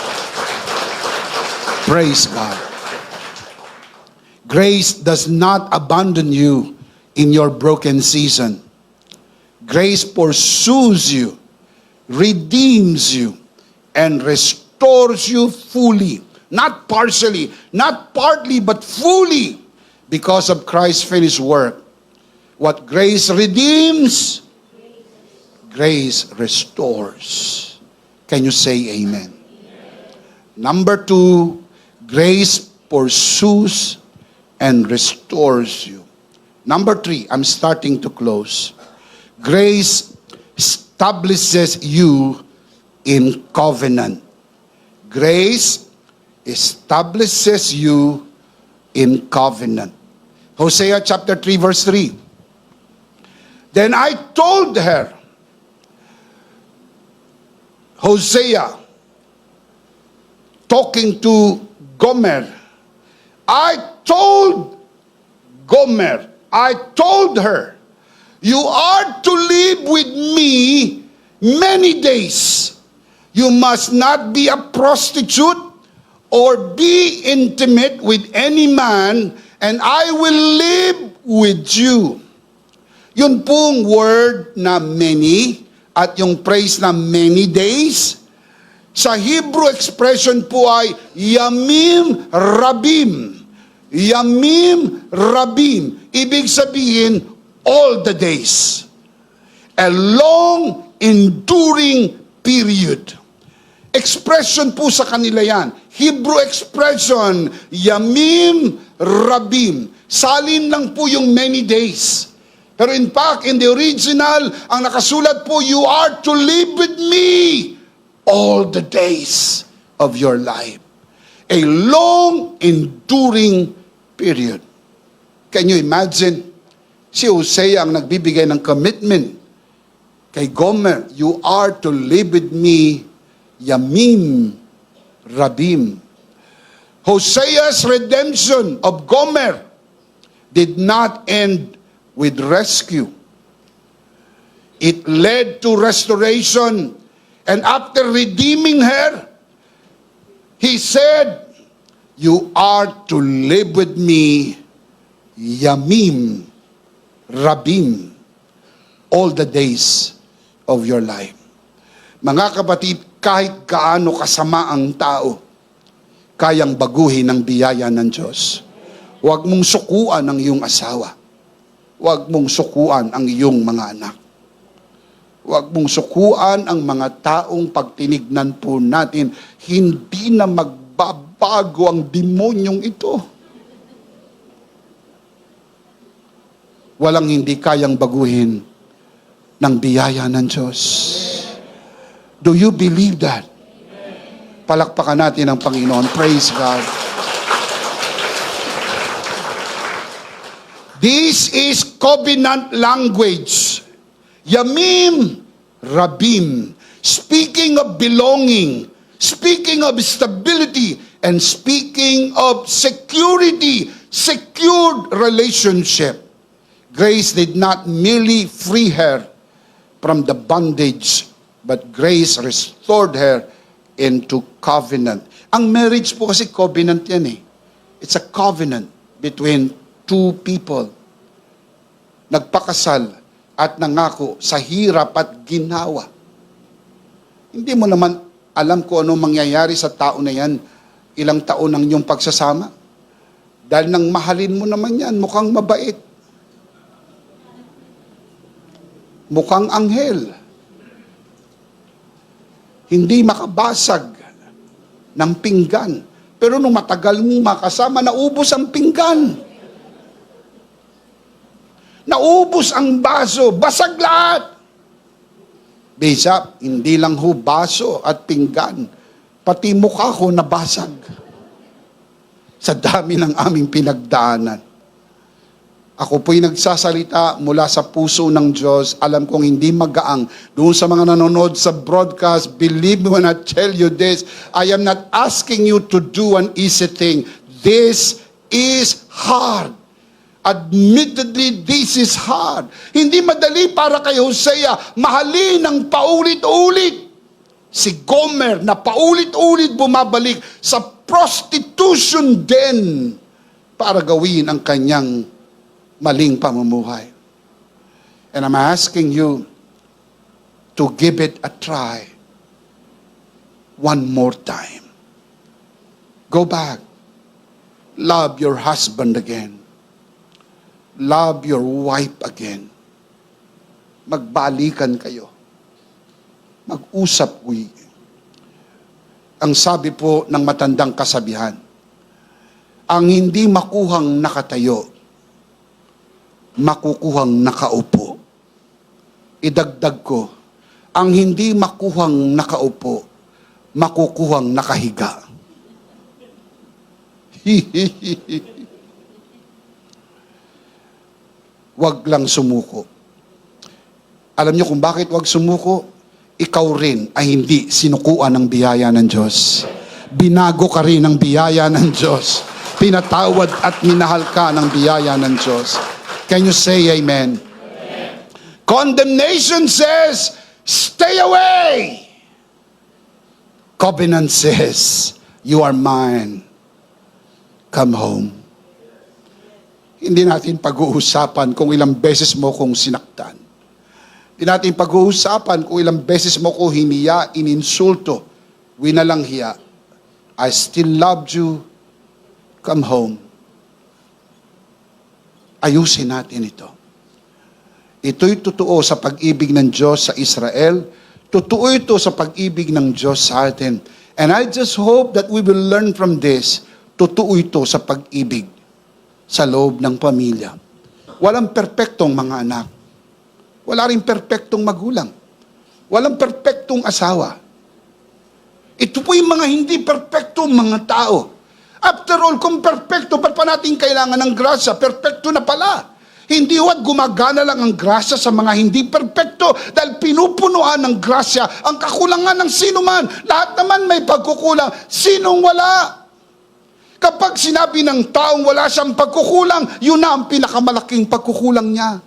Praise God. Grace does not abandon you in your broken season. Grace pursues you, redeems you, and restores you fully not partially, not partly, but fully, because of Christ's finished work. What grace redeems, grace restores. Can you say amen? Number 2, grace pursues and restores you. Number 3, I'm starting to close. Grace establishes you in covenant. Grace establishes you in covenant. Hosea chapter 3 verse 3. Then I told her, Hosea, talking to Gomer, I told Gomer, I told her, you are to live with me many days. You must not be a prostitute or be intimate with any man, and I will live with you. Yun pong word na many at yung phrase na many days, sa Hebrew expression po ay yamim rabim. Yamim rabim. Ibig sabihin, all the days. A long, enduring period. Expression po sa kanila yan. Hebrew expression, yamim rabim. Salin lang po yung many days. Pero in fact, in the original, ang nakasulat po, you are to live with me all the days of your life. A long, enduring period. Can you imagine? Si Hosea ang nagbibigay ng commitment kay Gomer, you are to live with me, yamim, rabim. Hosea's redemption of Gomer did not end with rescue. It led to restoration. And after redeeming her, he said, you are to live with me, yamim, rabim, all the days of your life. Mga kapatid, kahit gaano kasama ang tao, kayang baguhin ang biyaya ng Diyos. Huwag mong sukuan ang iyong asawa. Huwag mong sukuan ang iyong mga anak. Huwag mong sukuan ang mga taong pagtinignan po natin, hindi na magbabago ang demonyong ito. Walang hindi kayang baguhin ng biyaya ng Diyos. Do you believe that? Palakpakan natin ang Panginoon. Praise God. This is covenant language. Yamim, rabim. Speaking of belonging, speaking of stability, and speaking of security, secured relationship. Grace did not merely free her from the bondage, but grace restored her into covenant. Ang marriage po kasi covenant yan eh. It's a covenant between two people. Nagpakasal at nangako sa hirap at ginawa. Hindi mo naman alam kung ano mangyayari sa tao na yan, ilang taon ang iyong pagsasama. Dahil nang mahalin mo naman yan, mukhang mabait. Mukhang anghel. Hindi makabasag ng pinggan. Pero nung matagal mong makasama, naubos ang pinggan. Naubos ang baso, basag lahat. Bishop, hindi lang ho baso at pinggan, pati mukha ko nabasag. Sa dami ng aming pinagdaanan. Ako po'y nagsasalita mula sa puso ng Diyos. Alam kong hindi magaang. Doon sa mga nanonood sa broadcast, believe me when I tell you this, I am not asking you to do an easy thing. This is hard. Admittedly, this is hard. Hindi madali para kay Hosea mahalin ng paulit-ulit. Si Gomer na paulit-ulit bumabalik sa prostitution din para gawin ang kanyang maling pamumuhay. And I'm asking you to give it a try one more time. Go back. Love your husband again. Love your wife again. Magbalikan kayo. Mag-usap kayo. Ang sabi po ng matandang kasabihan, ang hindi makuhang nakatayo, makukuhang nakaupo. Idagdag ko, ang hindi makuhang nakaupo, makukuhang nakahiga. Wag lang sumuko. Alam niyo kung bakit wag sumuko? Ikaw rin ay hindi sinukuan ng biyaya ng Diyos. Binago ka rin ng biyaya ng Diyos. Pinatawad at minahal ka ng biyaya ng Diyos. Can you say amen? Amen. Condemnation says, stay away. Covenant says, you are mine. Come home. Hindi natin pag-uusapan kung ilang beses mo kong sinaktan. Hindi natin pag-uusapan kung ilang beses mo ko hiniya, ininsulto, winalanghiya. I still loved you. Come home. Ayusin natin ito. Ito'y totoo sa pag-ibig ng Diyos sa Israel. Totoo ito sa pag-ibig ng Diyos sa atin. And I just hope that we will learn from this. Totoo ito sa pag-ibig sa loob ng pamilya. Walang perpektong mga anak. Wala rin perpektong magulang. Walang perpektong asawa. Ito po yung mga hindi perpektong mga tao. After all, kung perpekto, ba't pa natin kailangan ng grasya? Perpekto na pala. Hindi huwag gumagana lang ang grasya sa mga hindi perpekto dahil pinupunuan ng grasya ang kakulangan ng sino man. Lahat naman may pagkukulang. Sinong wala? Kapag sinabi ng taong wala siyang pagkukulang, yun na ang pinakamalaking pagkukulang niya.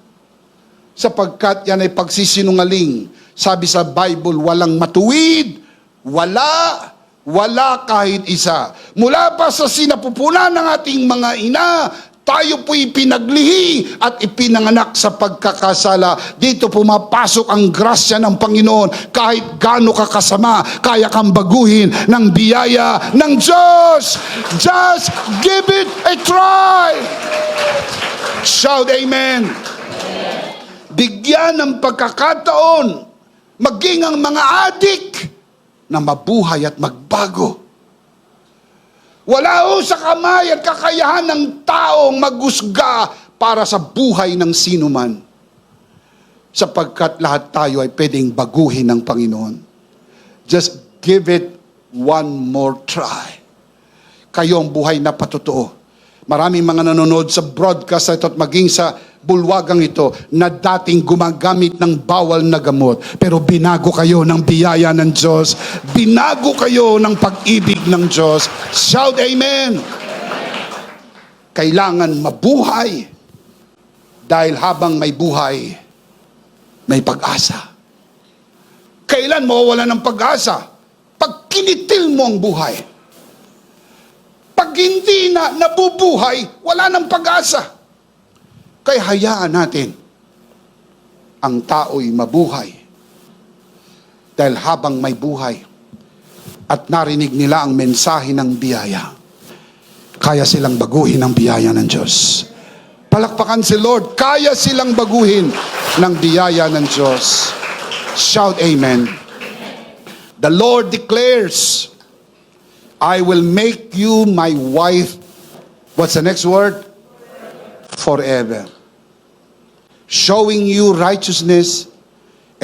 Sapagkat yan ay pagsisinungaling. Sabi sa Bible, walang matuwid, wala kahit isa. Mula pa sa sinapupunan ng ating mga ina, tayo po'y pinaglihi at ipinanganak sa pagkakasala. Dito pumapasok ang grasya ng Panginoon. Kahit gaano ka kasama, kaya kang baguhin ng biyaya ng Diyos. Just give it a try. Shout amen. Bigyan ng pagkakataon, maging ang mga adik na mabuhay at magbago. Wala ho sa kamay at kakayahan ng taong maghusga para sa buhay ng sinuman. Sapagkat lahat tayo ay pwedeng baguhin ng Panginoon. Just give it one more try. Kayo ang buhay na patotoo. Maraming mga nanonood sa broadcast ito at maging sa bulwagang ito na dating gumagamit ng bawal na gamot. Pero binago kayo ng biyaya ng Diyos. Binago kayo ng pag-ibig ng Diyos. Shout amen! Kailangan mabuhay dahil habang may buhay, may pag-asa. Kailan mawawala ng pag-asa? Pag kinitil mo ang buhay. Pag hindi na nabubuhay, wala ng pag-asa. Kaya hayaan natin ang tao'y mabuhay. Dahil habang may buhay at narinig nila ang mensahe ng biyaya, kaya silang baguhin ang biyaya ng Diyos. Palakpakan si Lord, kaya silang baguhin ng biyaya ng Diyos. Shout amen. The Lord declares, I will make you my wife. What's the next word? Forever. Showing you righteousness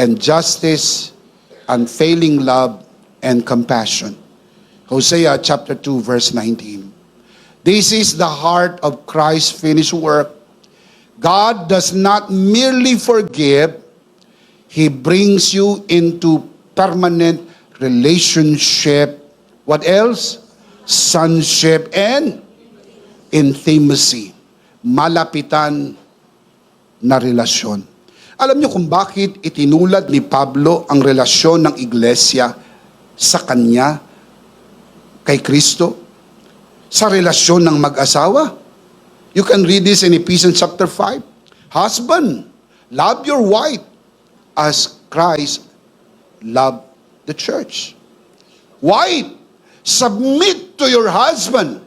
and justice, unfailing love and compassion. Hosea chapter 2 verse 19. This is the heart of Christ's finished work. God does not merely forgive, He brings you into permanent relationship. What else? Sonship and intimacy. Malapitan na relasyon. Alam niyo kung bakit itinulad ni Pablo ang relasyon ng iglesia sa kanya, kay Kristo? Sa relasyon ng mag-asawa? You can read this in Ephesians chapter 5. Husband, love your wife as Christ loved the church. Wife, submit submit to your husband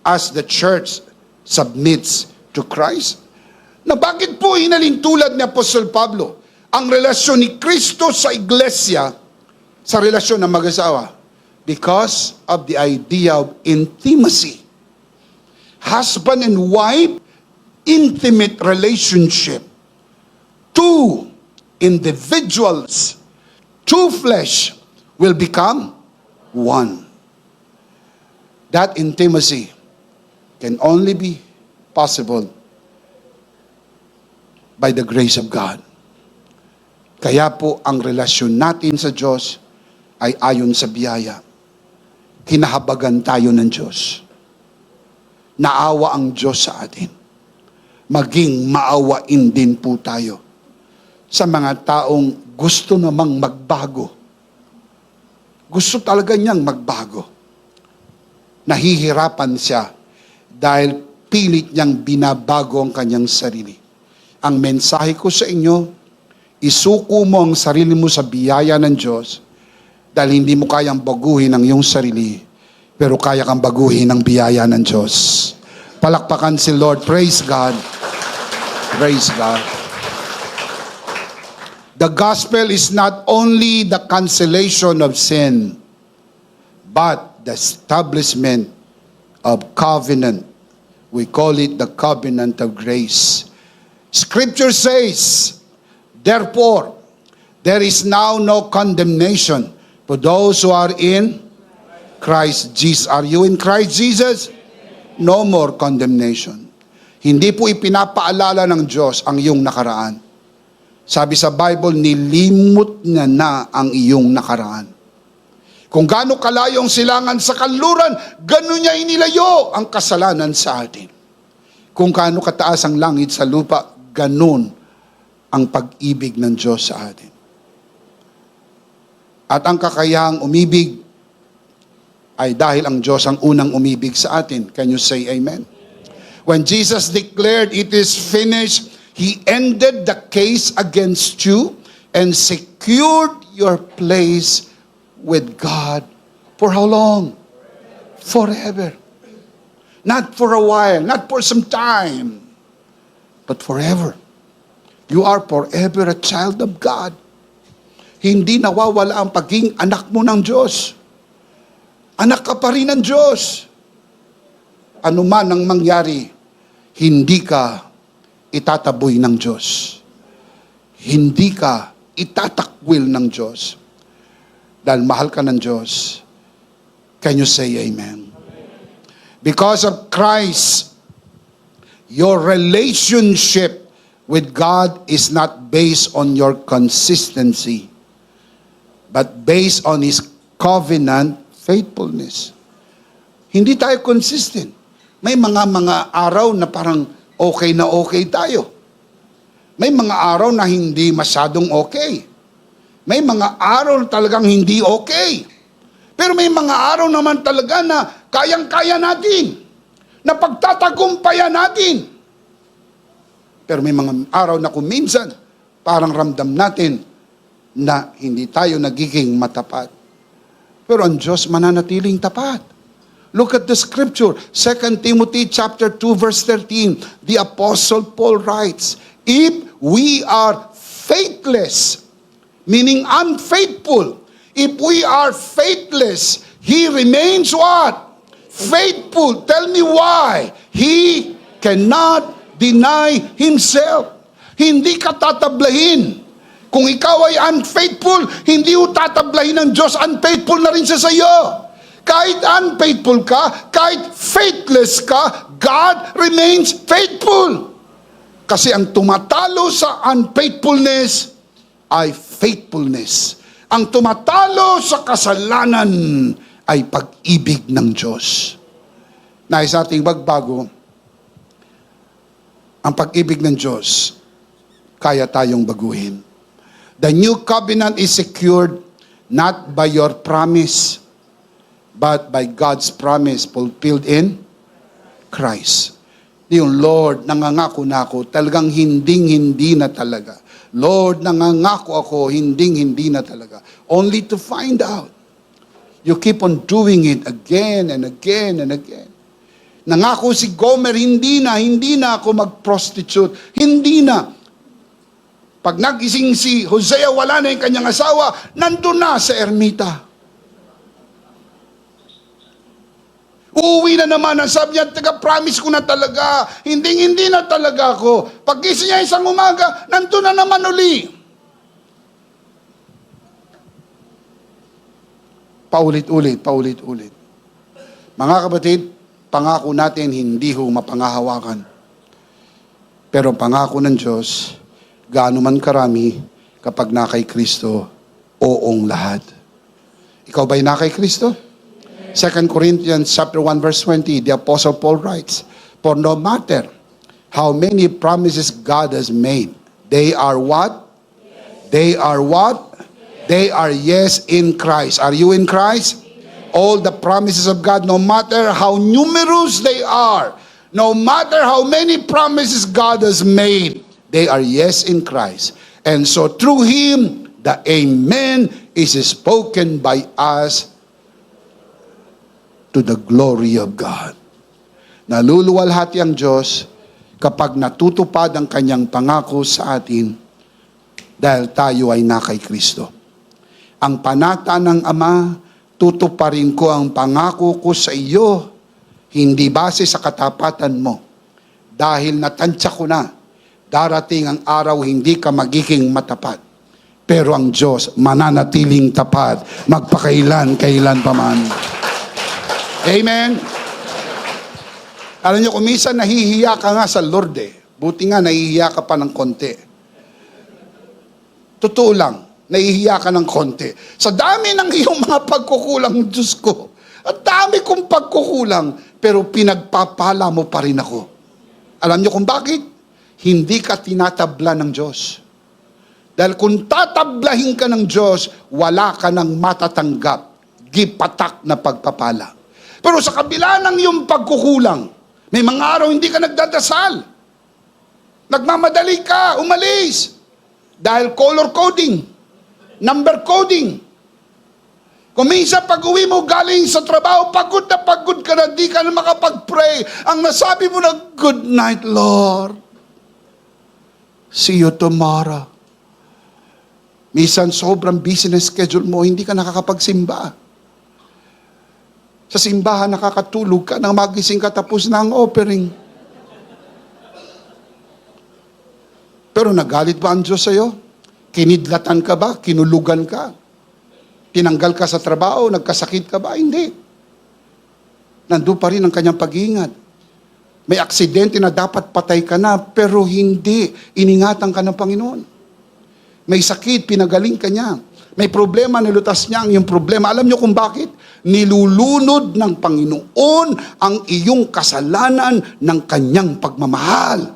as the church submits to Christ. Na bakit po hinalintulad ni Apostol Pablo ang relasyon ni Kristo sa iglesia sa relasyon ng mag-asawa? Because of the idea of intimacy. Husband and wife, intimate relationship. Two individuals, two flesh will become one. That intimacy can only be possible by the grace of God. Kaya po ang relasyon natin sa Diyos ay ayon sa biyaya. Kinahabagan tayo ng Diyos. Naawa ang Diyos sa atin. Maging maawain din po tayo sa mga taong gusto namang magbago. Gusto talaga niyang magbago. Nahihirapan siya dahil pilit niyang binabago ang kanyang sarili. Ang mensahe ko sa inyo, isuko mo ang sarili mo sa biyaya ng Diyos dahil hindi mo kayang baguhin ang iyong sarili, pero kaya kang baguhin ang biyaya ng Diyos. Palakpakan si Lord. Praise God. Praise God. The gospel is not only the cancellation of sin, but the establishment of covenant. We call it the covenant of grace. Scripture says, therefore, there is now no condemnation for those who are in Christ Jesus. Are you in Christ Jesus? No more condemnation. Hindi po ipinapaalala ng Diyos ang iyong nakaraan. Sabi sa Bible, nilimot niya na ang iyong nakaraan. Kung gaano kalayo ang silangan sa kanluran, gano'n niya inilayo ang kasalanan sa atin. Kung gaano kataas ang langit sa lupa, gano'n ang pag-ibig ng Diyos sa atin. At ang kakayahang umibig ay dahil ang Diyos ang unang umibig sa atin. Can you say amen? When Jesus declared, it is finished, He ended the case against you and secured your place with God. For how long? Forever. Not for a while, not for some time, but forever. You are forever a child of God. Hindi nawawala ang pagiging anak mo ng Diyos. Anak ka pa rin ng Diyos. Ano man ang mangyari, hindi ka itataboy ng Diyos. Hindi ka itatakwil ng Diyos. Dahil mahal ka ng Diyos. Can you say amen? Because of Christ, your relationship with God is not based on your consistency, but based on His covenant faithfulness. Hindi tayo consistent. May mga araw na parang okay na okay tayo. May mga araw na hindi masyadong okay. May mga araw na talagang hindi okay. Pero may mga araw naman talaga na kayang-kaya natin. Na pagtatagumpayan natin. Pero may mga araw na kung minsan, parang ramdam natin na hindi tayo nagiging matapat. Pero ang Diyos mananatiling tapat. Look at the scripture, 2 Timothy chapter 2 verse 13. The Apostle Paul writes, if we are faithless, meaning unfaithful, if we are faithless, He remains what? Faithful. Tell me why. He cannot deny Himself. Hindi ka tatablahin. Kung ikaw ay unfaithful, hindi mo tatablahin ng Diyos, unfaithful na rin siya sa iyo. Kahit unfaithful ka, kahit faithless ka, God remains faithful. Kasi ang tumatalo sa unfaithfulness ay faithfulness. Ang tumatalo sa kasalanan ay pag-ibig ng Diyos. Nais ating magbago, ang pag-ibig ng Diyos, kaya tayong baguhin. The new covenant is secured not by your promise, but by God's promise fulfilled in Christ. Yung Lord, nangangako na ako, talagang hindi na talaga. Lord, nangangako ako, hindi na talaga. Only to find out, You keep on doing it again and again and again. Nangako si Gomer, hindi na ako mag-prostitute. Hindi na. Pag nagising si Hosea, wala na yung kanyang asawa, nandun na sa ermita. Uuwi na naman, ang sabi niya, taga-promise ko na talaga, hindi na talaga ako. Pag-gising niya isang umaga, nandun na naman uli. Paulit-ulit. Mga kapatid, pangako natin hindi ho mapangahawakan. Pero pangako ng Diyos, gaano man karami, kapag na kay Kristo, oong lahat. Ikaw ba'y na kay Kristo? 2 Corinthians chapter 1 verse 20, the Apostle Paul writes, "For no matter how many promises God has made, they are what? Yes. They are what? Yes. They are yes in Christ." Are you in Christ? Yes. All the promises of God, no matter how numerous they are, no matter how many promises God has made, they are yes in Christ. And so through Him, the Amen is spoken by us to the glory of God. Naluluwalhati ang Diyos kapag natutupad ang kanyang pangako sa atin dahil tayo ay na kay Kristo. Ang panata ng Ama, tutuparin ko ang pangako ko sa iyo, hindi base sa katapatan mo. Dahil natansya ko na, darating ang araw hindi ka magiging matapat. Pero ang Diyos mananatiling tapat, magpakailan pa man. Amen. Alam niyo, kung minsan nahihiya ka nga sa Lord buti nga nahihiya ka pa ng konti. Totoo lang, nahihiya ka ng konti. Sa dami ng iyong mga pagkukulang, Diyos ko, at dami kong pagkukulang, pero pinagpapala mo pa rin ako. Alam niyo kung bakit? Hindi ka tinatabla ng Diyos. Dahil kung tatablahin ka ng Diyos, wala ka ng matatanggap, gipatak na pagpapala. Pero sa kabila ng iyong pagkukulang, may mga araw hindi ka nagdadasal. Nagmamadali ka, umalis. Dahil color coding, number coding. Kung minsan pag-uwi mo galing sa trabaho, pagod ka na, di ka na makapag-pray. Ang nasabi mo na, "Good night, Lord. See you tomorrow." Minsan sobrang busy na schedule mo, hindi ka nakakapagsimba. Sa simbahan, nakakatulog ka, nang magising ka, tapos na ang offering. Pero nagalit ba ang Diyos sa'yo? Kinidlatan ka ba? Kinulugan ka? Tinanggal ka sa trabaho? Nagkasakit ka ba? Hindi. Nandun pa rin ang kanyang pag-iingat. May aksidente na dapat patay ka na, pero hindi. Iningatan ka ng Panginoon. May sakit, pinagaling ka niya. May problema, nilutas niya ang iyong problema. Alam niyo kung bakit? Nilulunod ng Panginoon ang iyong kasalanan ng kanyang pagmamahal.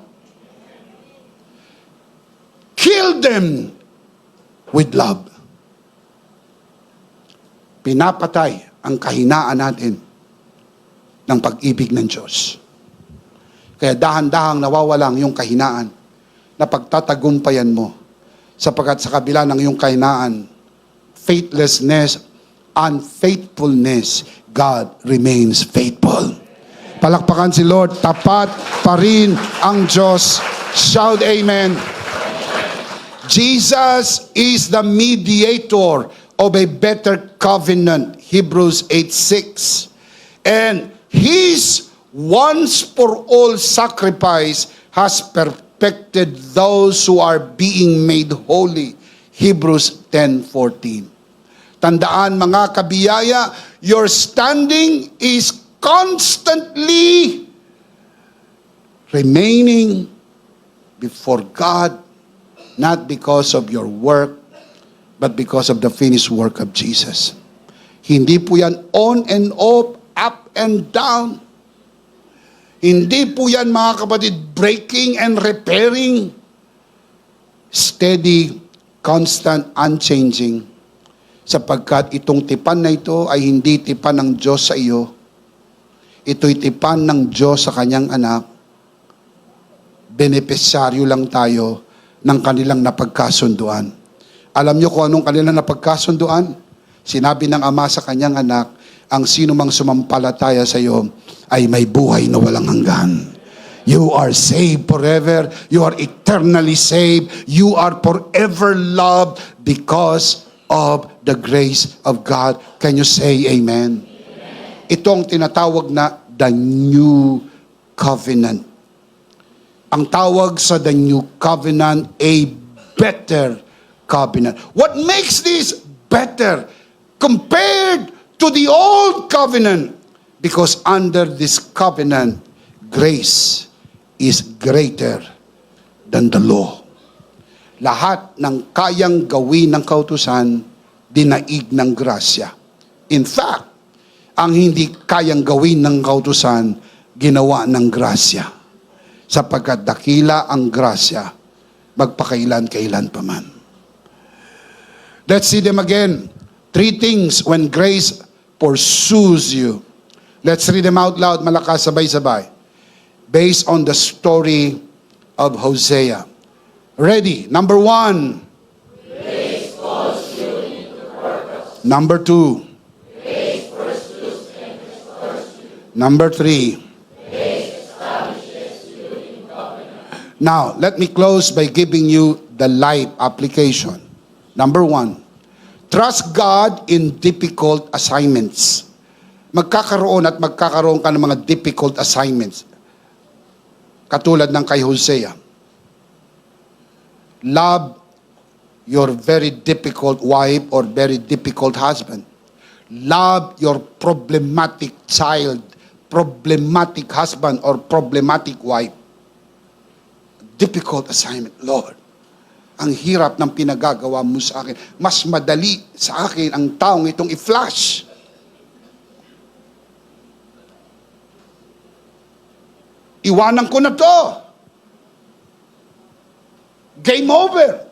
Kill them with love. Pinapatay ang kahinaan natin ng pag-ibig ng Diyos. Kaya dahan-dahang nawawalang yung kahinaan na pagtatagumpayan mo, sapagkat sa kabila ng iyong kahinaan, faithlessness, unfaithfulness, God remains faithful. Palakpakan si Lord, tapat pa rin ang Diyos. Shout amen. Jesus is the mediator of a better covenant, Hebrews 8:6. And His once for all sacrifice has perfected those who are being made holy, Hebrews 10:14. Tandaan mga kabiyaya, your standing is constantly remaining before God, not because of your work, but because of the finished work of Jesus. Hindi po yan on and off, up and down. Hindi po yan mga kapatid, breaking and repairing. Steady, constant, unchanging. Sapagkat itong tipan na ito ay hindi tipan ng Diyos sa iyo. Ito'y tipan ng Diyos sa kanyang anak. Benepisyaryo lang tayo ng kanilang napagkasunduan. Alam niyo kung anong kanilang napagkasunduan? Sinabi ng Ama sa kanyang anak, ang sino mang sumampalataya sa iyo ay may buhay na walang hanggan. You are saved forever. You are eternally saved. You are forever loved because of the grace of God. Can you say amen? Amen. Itong tinatawag na the new covenant. Ang tawag sa the new covenant, a better covenant. What makes this better compared to the old covenant? Because under this covenant, grace is greater than the law. Lahat ng kayang gawin ng kautusan, dinaig ng grasya. In fact, ang hindi kayang gawin ng kautusan, ginawa ng grasya. Sapagkat dakila ang grasya, magpakailan-kailan pa man. Let's see them again. 3 things when grace pursues you. Let's read them out loud, malakas, sabay-sabay. Based on the story of Hosea. Ready? Number 1. Grace calls you into purpose. Number 2. Grace pursues and restores you. Number 3. Grace establishes you in covenant. Now, let me close by giving you the life application. Number 1. Trust God in difficult assignments. Magkakaroon ka ng mga difficult assignments. Katulad ng kay Hosea. Love your very difficult wife or very difficult husband. Love your problematic child, problematic husband or problematic wife. Difficult assignment, Lord. Ang hirap ng pinagagawa mo sa akin. Mas madali sa akin ang taong itong i-flash. Iwanan ko na to. Game over.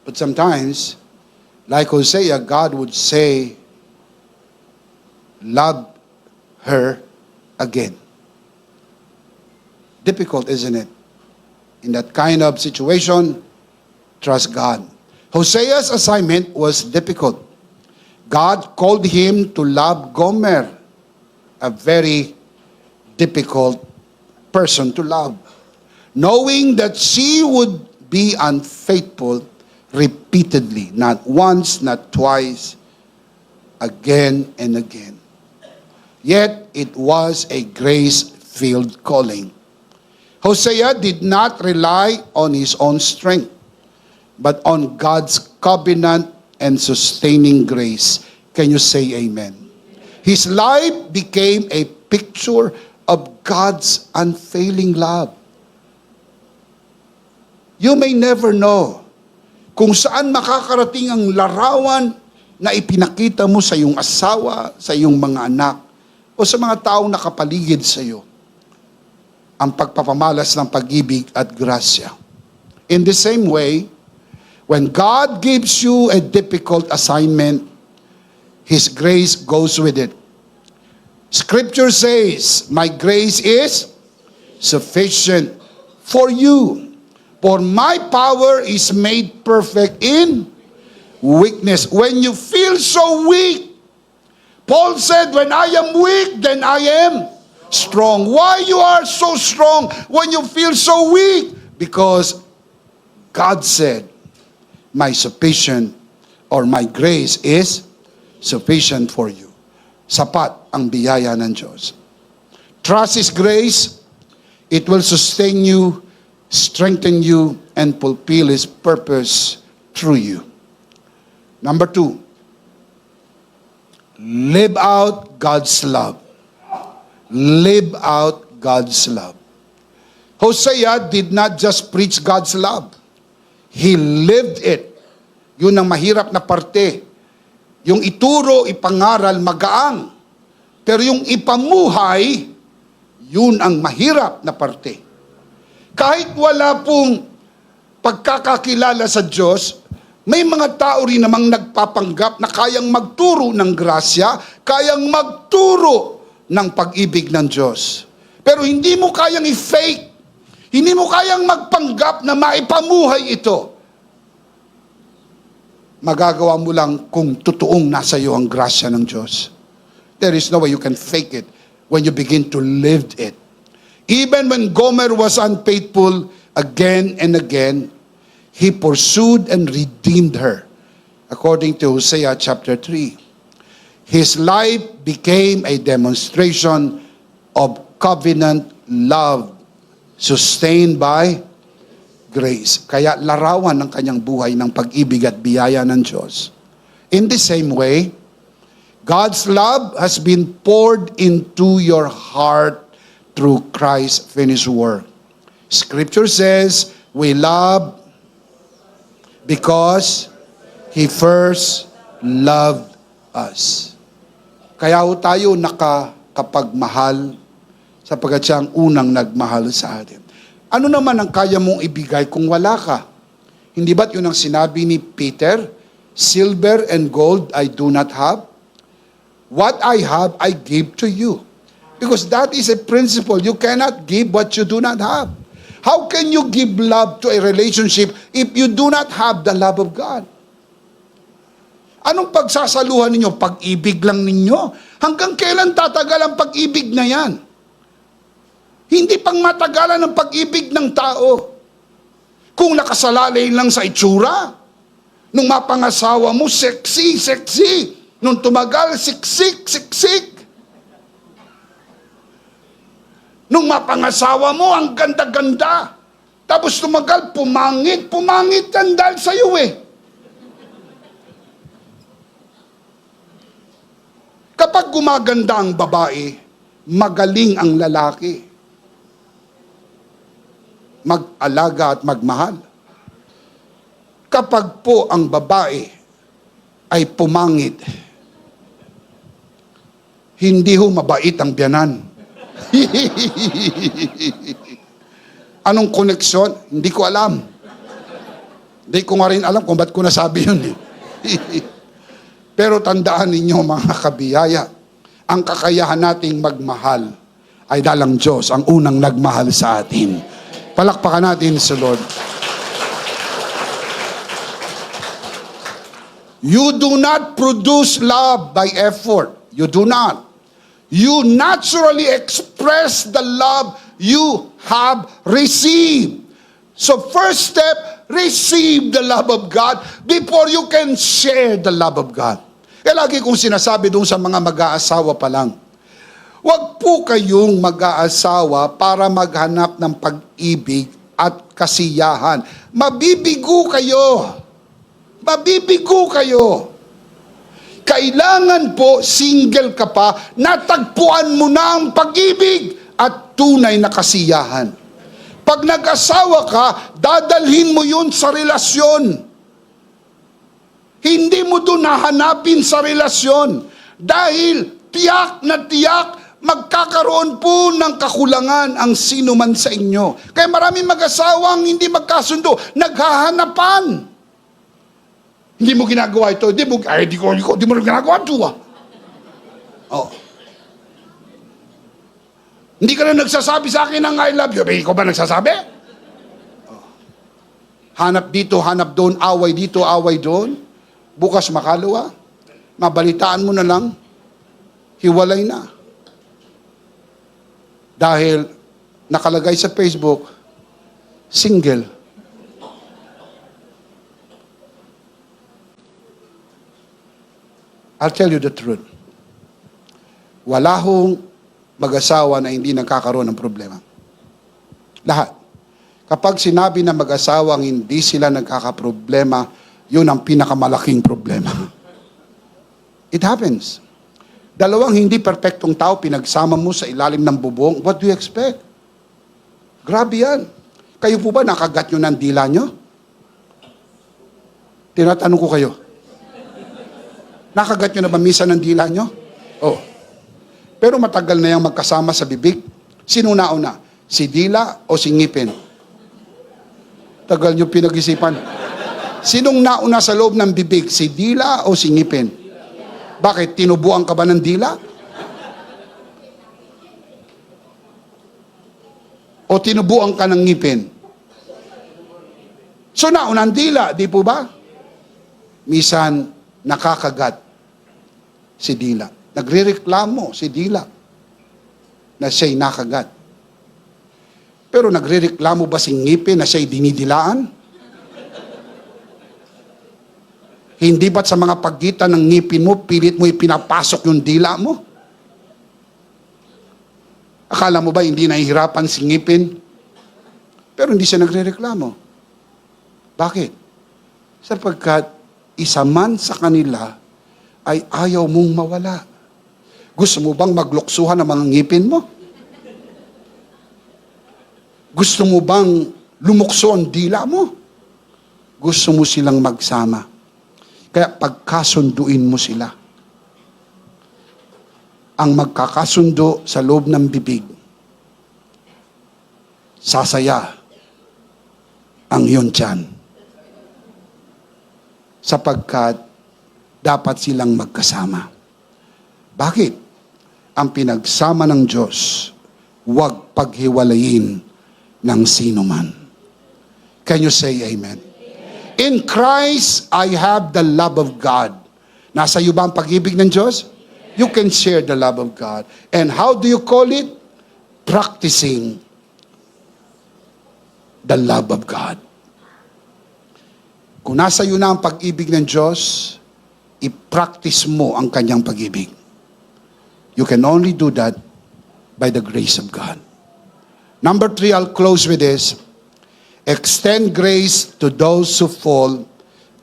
But sometimes, like Hosea, God would say, love her again. Difficult, isn't it? In that kind of situation, trust God. Hosea's assignment was difficult. God called him to love Gomer, a very difficult person to love, knowing that she would be unfaithful repeatedly, not once, not twice, again and again. Yet it was a grace-filled calling. Hosea did not rely on his own strength, but on God's covenant and sustaining grace. Can you say amen? His life became a picture of God's unfailing love. You may never know kung saan makakarating ang larawan na ipinakita mo sa iyong asawa, sa iyong mga anak, o sa mga taong nakapaligid sa iyo. Ang pagpapamalas ng pag-ibig at grasya. In the same way, when God gives you a difficult assignment, His grace goes with it. Scripture says, my grace is sufficient for you. For my power is made perfect in weakness. When you feel so weak, Paul said, when I am weak, then I am strong. Why you are so strong when you feel so weak? Because God said, my sufficient or my grace is sufficient for you. Sapat ang biyaya ng Diyos. Trust His grace. It will sustain you, strengthen you, and fulfill His purpose through you. Number 2, live out God's love. Live out God's love. Hosea did not just preach God's love. He lived it. Yun ang mahirap na parte. Yung ituro, ipangaral, magaang. Pero yung ipamuhay, yun ang mahirap na parte. Kahit wala pong pagkakakilala sa Diyos, may mga tao rin namang nagpapanggap na kayang magturo ng grasya, kayang magturo ng pag-ibig ng Diyos. Pero hindi mo kayang i-fake, hindi mo kayang magpanggap na maipamuhay ito. magagawa mo lang kung totoong nasa iyo ang grasya ng Diyos. There is no way you can fake it when you begin to live it. Even when Gomer was unfaithful again and again, he pursued and redeemed her. According to Hosea chapter 3. His life became a demonstration of covenant love sustained by grace. Kaya larawan ng kanyang buhay ng pag-ibig at biyaya ng Diyos. In the same way, God's love has been poured into your heart through Christ's finished work. Scripture says, we love because He first loved us. Kaya tayo nakakapagmahal sapagkat siya ang unang nagmahal sa atin. Ano naman ang kaya mong ibigay kung wala ka? Hindi ba't yun ang sinabi ni Peter? Silver and gold I do not have. What I have, I give to you. Because that is a principle. You cannot give what you do not have. How can you give love to a relationship if you do not have the love of God? Anong pagsasaluhan ninyo? Pag-ibig lang ninyo? Hanggang kailan tatagal ang pag-ibig na yan? Hindi pang matagalan ang pag-ibig ng tao. Kung nakasalalay lang sa itsura, nung mapangasawa mo, sexy, sexy. Nung tumagal, siksik, siksik. Nung mapangasawa mo, ang ganda-ganda. Tapos tumagal, pumangit, pumangit yan dahil sa'yo eh. Kapag gumaganda ang babae, magaling ang lalaki. Mag-alaga at magmahal. Kapag po ang babae ay pumangit, hindi ho mabait ang biyanan. Anong koneksyon? Hindi ko alam. Hindi ko nga rin alam kung ba't ko nasabi yun. Pero tandaan ninyo mga kabiyaya, ang kakayahan nating magmahal ay dalang Diyos, ang unang nagmahal sa atin. Palakpakan natin sa Lord. You do not produce love by effort. You do not. You naturally express the love you have received. So first step, receive the love of God before you can share the love of God. Kaya lagi kong sinasabi doon sa mga mag-aasawa pa lang, huwag po kayong mag-aasawa para maghanap ng pag-ibig at kasiyahan. Mabibigo kayo. Mabibigo kayo. Kailangan po, single ka pa, natagpuan mo na ang pag-ibig at tunay na kasiyahan. Pag nag-asawa ka, dadalhin mo yun sa relasyon. Hindi mo doon nahanapin sa relasyon. Dahil tiyak na tiyak, magkakaroon po ng kakulangan ang sino man sa inyo. Kaya maraming mag-asawang hindi magkasundo, naghahanapan. Hindi mo ginagawa ito, di mo ginagawa ito. Oh. Hindi ka na nagsasabi sa akin ng I love you. Ikaw ba nagsasabi? Oh. Hanap dito, hanap doon, away dito, away doon. Bukas makalawa. Mabalitaan mo na lang. Hiwalay na. Dahil nakalagay sa Facebook, single. I'll tell you the truth. Wala hong mag-asawa na hindi nagkakaroon ng problema. Lahat. Kapag sinabi na mag-asawa ang hindi sila nagkakaproblema, yun ang pinakamalaking problema. It happens. Dalawang hindi perpektong tao, pinagsama mo sa ilalim ng bubong, what do you expect? Grabe yan. Kayo po ba nakagat nyo ng dila nyo? Tinatanong ko kayo. Nakagat nyo na ba misa ng dila nyo? Oh. Pero matagal na yung magkasama sa bibig. Sino nauna? Si dila o si ngipin? Tagal nyo pinag-isipan. Sinong nauna sa loob ng bibig? Si dila o si ngipin? Bakit? Tinubuan ka ba ng dila? O tinubuan ka ng ngipin? So nauna ang dila, di po ba? Minsan, nakakagat si Dila. Nagrereklamo si Dila na siya'y nakagat. Pero nagrereklamo ba si ngipin na siya'y dinidilaan? Hindi ba't sa mga pagitan ng ngipin mo, pilit mo ipinapasok yung dila mo? Akala mo ba hindi nahihirapan si ngipin? Pero hindi siya nagrereklamo. Bakit? Sapagkat isa man sa kanila ay ayaw mong mawala. Gusto mo bang magluksuhan ang mga ngipin mo? Gusto mo bang lumukso ang dila mo? Gusto mo silang magsama. Kaya pagkasunduin mo sila. Ang magkakasundo sa loob ng bibig, sasaya ang iyong tiyan. Sapagkat dapat silang magkasama. Bakit? Ang pinagsama ng Diyos, huwag paghiwalayin ng sino man. Can you say amen? In Christ, I have the love of God. Nasa iyo ba ang pag-ibig ng Diyos? You can share the love of God. And how do you call it? Practicing the love of God. Kung nasa iyo na ang pag-ibig ng Diyos, i-practice mo ang kanyang pag-ibig. You can only do that by the grace of God. Number 3, I'll close with this. Extend grace to those who fall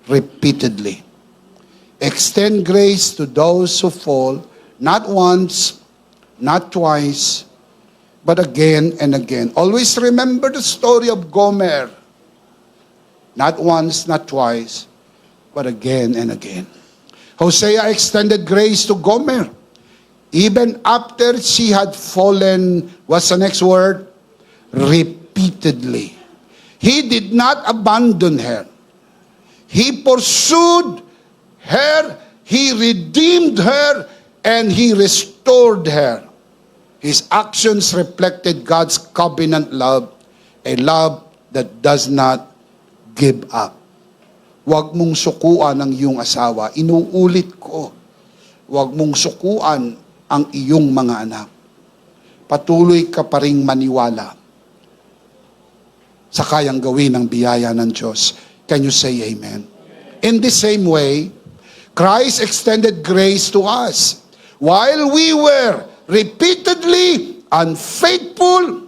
repeatedly. Extend grace to those who fall, not once, not twice, but again and again. Always remember the story of Gomer. Not once, not twice, but again and again. Hosea extended grace to Gomer. Even after she had fallen, what's the next word? Repeatedly. He did not abandon her. He pursued her, he redeemed her, and he restored her. His actions reflected God's covenant love, a love that does not give up. Huwag mong sukuan ang iyong asawa. Inuulit ko. Huwag mong sukuan ang iyong mga anak. Patuloy ka pa ring maniwala sa kayang gawin ng biyaya ng Diyos. Can you say amen? In the same way, Christ extended grace to us. While we were repeatedly unfaithful,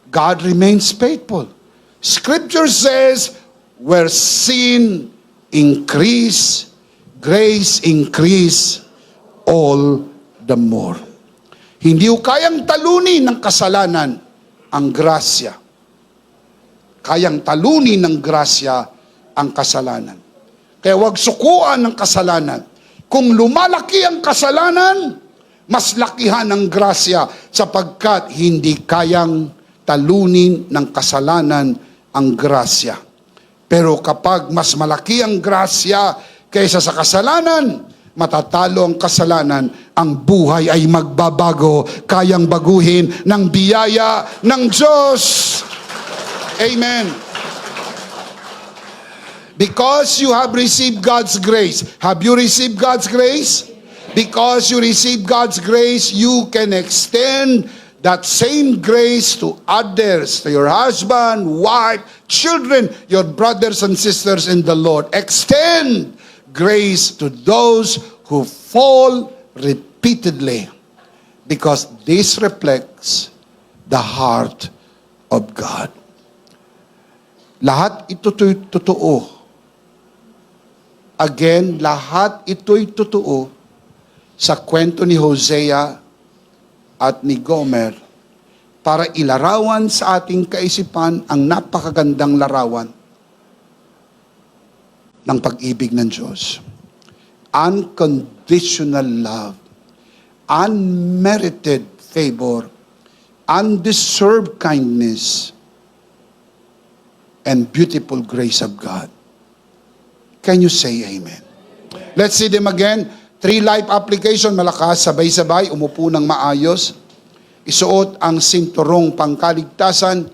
God remains faithful. Scripture says, where sin increase, grace increase all the more. Hindi ko kayang talunin ng kasalanan ang grasya. Kayang talunin ng grasya ang kasalanan. Kaya huwag sukuan ng kasalanan. Kung lumalaki ang kasalanan, mas lakihan ang grasya sapagkat hindi kayang talunin ng kasalanan ang grasya. Pero kapag mas malaki ang grasya kaysa sa kasalanan, matatalo ang kasalanan, ang buhay ay magbabago, kayang baguhin ng biyaya ng Diyos. Amen. Because you have received God's grace. Have you received God's grace? Because you received God's grace, you can extend that same grace to others, to your husband, wife, children, your brothers and sisters in the Lord. Extend grace to those who fall repeatedly, because this reflects the heart of God. Lahat ito'y totoo. Again, lahat ito'y totoo sa kwento ni Hosea at ni Gomer para ilarawan sa ating kaisipan ang napakagandang larawan ng pag-ibig ng Diyos. Unconditional love, unmerited favor, undeserved kindness, and beautiful grace of God. Can you say amen? Let's see them again. 3 life application, malakas, sabay-sabay, umupo ng maayos. Isuot ang sinturong pangkaligtasan.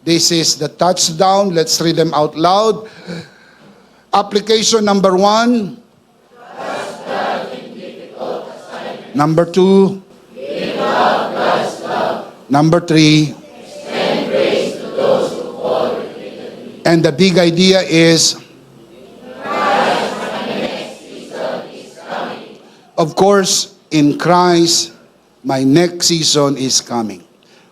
This is the touchdown. Let's read them out loud. Application number 1. Number 2. Number 3. And the big idea is, of course, in Christ, my next season is coming.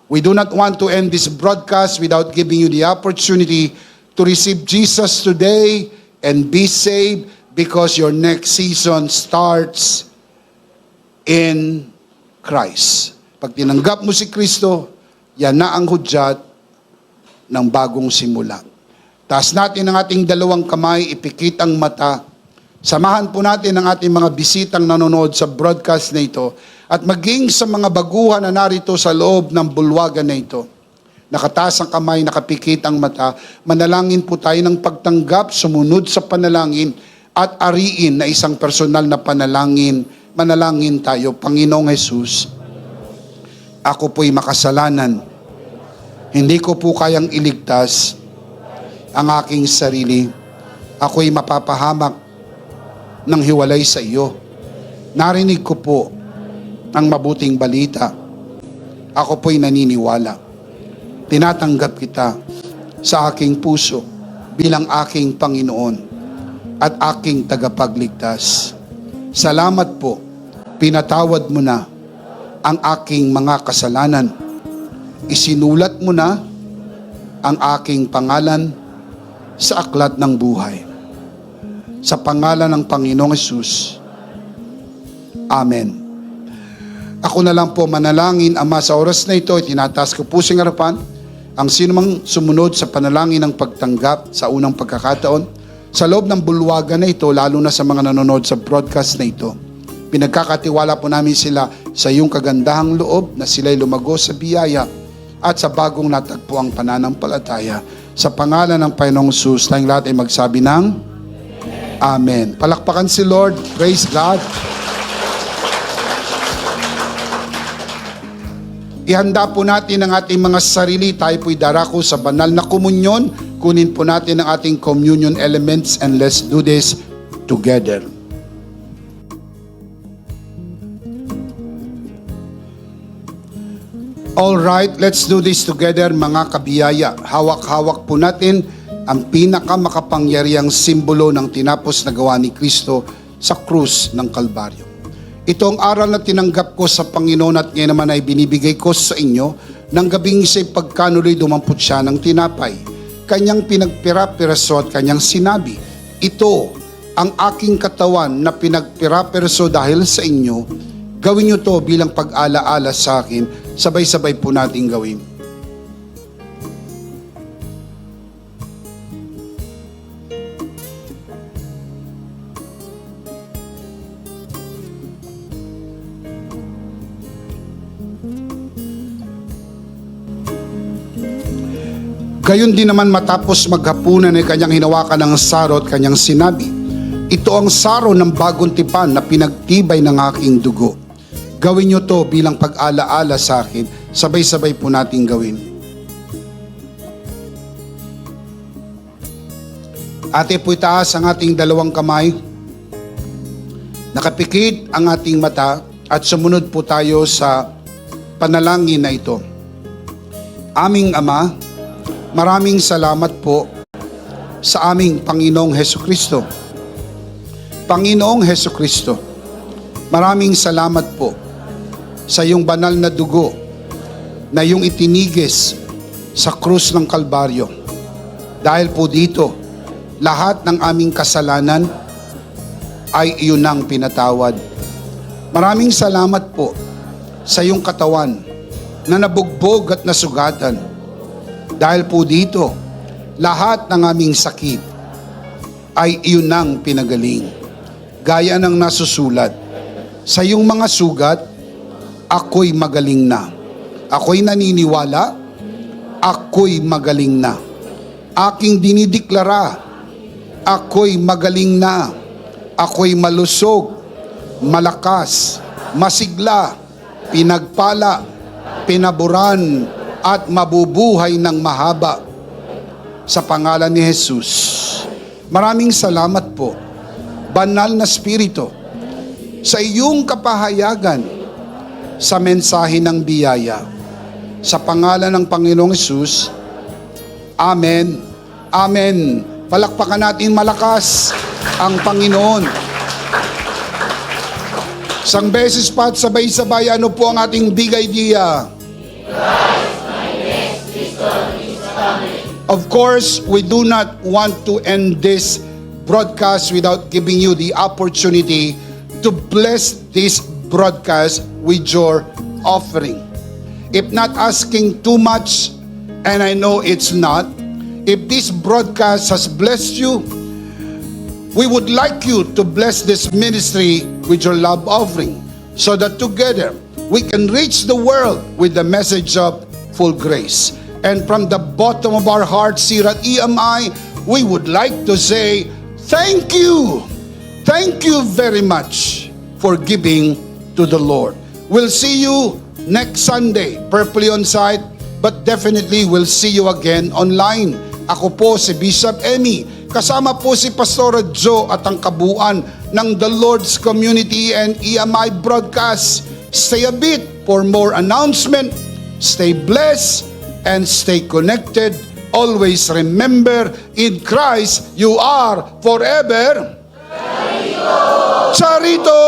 We do not want to end this broadcast without giving you the opportunity to receive Jesus today and be saved, because your next season starts in Christ. Pag tinanggap mo si Kristo, yan na ang hudyat ng bagong simula. Taas natin ang ating dalawang kamay, ipikit ang mata. Samahan po natin ang ating mga bisitang nanonood sa broadcast na ito, at maging sa mga baguhan na narito sa loob ng bulwagan na ito. Nakataas ang kamay, nakapikit ang mata, manalangin po tayo ng pagtanggap, sumunod sa panalangin, at ariin na isang personal na panalangin. Manalangin tayo. Panginoong Jesus, ako po'y makasalanan. Hindi ko po kayang iligtas ang aking sarili. Ako'y mapapahamak ng hiwalay sa iyo. Narinig ko po ang mabuting balita. Ako po'y naniniwala. Tinatanggap kita sa aking puso bilang aking Panginoon at aking tagapagligtas. Salamat po, pinatawad mo na ang aking mga kasalanan. Isinulat mo na ang aking pangalan sa aklat ng buhay. Sa pangalan ng Panginoong Hesus. Amen. Ako na lang po manalangin, Ama, sa oras na ito, itinataas ko po sa harapan ang sinumang sumunod sa panalangin ng pagtanggap sa unang pagkakataon. Sa loob ng bulwagan na ito, lalo na sa mga nanonood sa broadcast na ito, pinagkakatiwala po namin sila sa iyong kagandahang loob na sila'y lumago sa biyaya at sa bagong natagpuang pananampalataya. Sa pangalan ng Panginoong Hesus, tayong lahat ay magsabi ng Amen. Palakpakan si Lord. Praise God. Ihanda po natin ang ating mga sarili. Tayo po'y darako sa banal na komunyon. Kunin po natin ang ating communion elements and let's do this together. All right, let's do this together, mga kabiyaya. Hawak-hawak po natin ang pinakamakapangyarihang simbolo ng tinapos na gawa ni Kristo sa krus ng Kalbaryo. Ito ang aral na tinanggap ko sa Panginoon at ngayon naman ay binibigay ko sa inyo ng gabing isa'y pagkanuloy dumampot siya ng tinapay. Kanyang pinagpira-piraso at kanyang sinabi, ito ang aking katawan na pinagpira-piraso dahil sa inyo. Gawin niyo to bilang pag-alaala sa akin. Sabay-sabay po nating gawin. Gayon din naman matapos maghapunan ay kanyang hinawakan ng saro at kanyang sinabi, ito ang saro ng bagong tipan na pinagtibay ng aking dugo. Gawin niyo to bilang pag-alaala sa akin. Sabay-sabay po nating gawin. Ate po itaas ang ating dalawang kamay. Nakapikit ang ating mata at sumunod po tayo sa panalangin na ito. Aming Ama, maraming salamat po sa aming Panginoong Hesukristo. Panginoong Hesukristo, maraming salamat po sa iyong banal na dugo na iyong itinigis sa krus ng Kalbaryo. Dahil po dito, lahat ng aming kasalanan ay iyon ang pinatawad. Maraming salamat po sa iyong katawan na nabugbog at nasugatan. Dahil po dito, lahat ng aming sakit ay iyon ang pinagaling. Gaya ng nasusulat, sa iyong mga sugat, ako'y magaling na. Ako'y naniniwala, ako'y magaling na. Aking dinideklara, ako'y magaling na. Ako'y malusog, malakas, masigla, pinagpala, pinaburan, at mabubuhay ng mahaba. Sa pangalan ni Jesus. Maraming salamat po, Banal na Espiritu, sa iyong kapahayagan sa mensahe ng biyaya. Sa pangalan ng Panginoong Hesus, Amen. Amen. Palakpakan natin malakas ang Panginoon. Isang beses pa at sabay-sabay, ano po ang ating big idea? Of course, we do not want to end this broadcast without giving you the opportunity to bless this broadcast with your offering. If not asking too much, and I know it's not, if this broadcast has blessed you, we would like you to bless this ministry with your love offering so that together we can reach the world with the message of full grace. And from the bottom of our hearts here at EMI, we would like to say, thank you. Thank you very much for giving to the Lord. We'll see you next Sunday, purpley on site, but definitely we'll see you again online. Ako po si Bishop Emmy, kasama po si Pastor Joe at ang kabuuan ng The Lord's Community and EMI Broadcast. Stay a bit for more announcement. Stay blessed and stay connected. Always remember, in Christ you are forever Charito!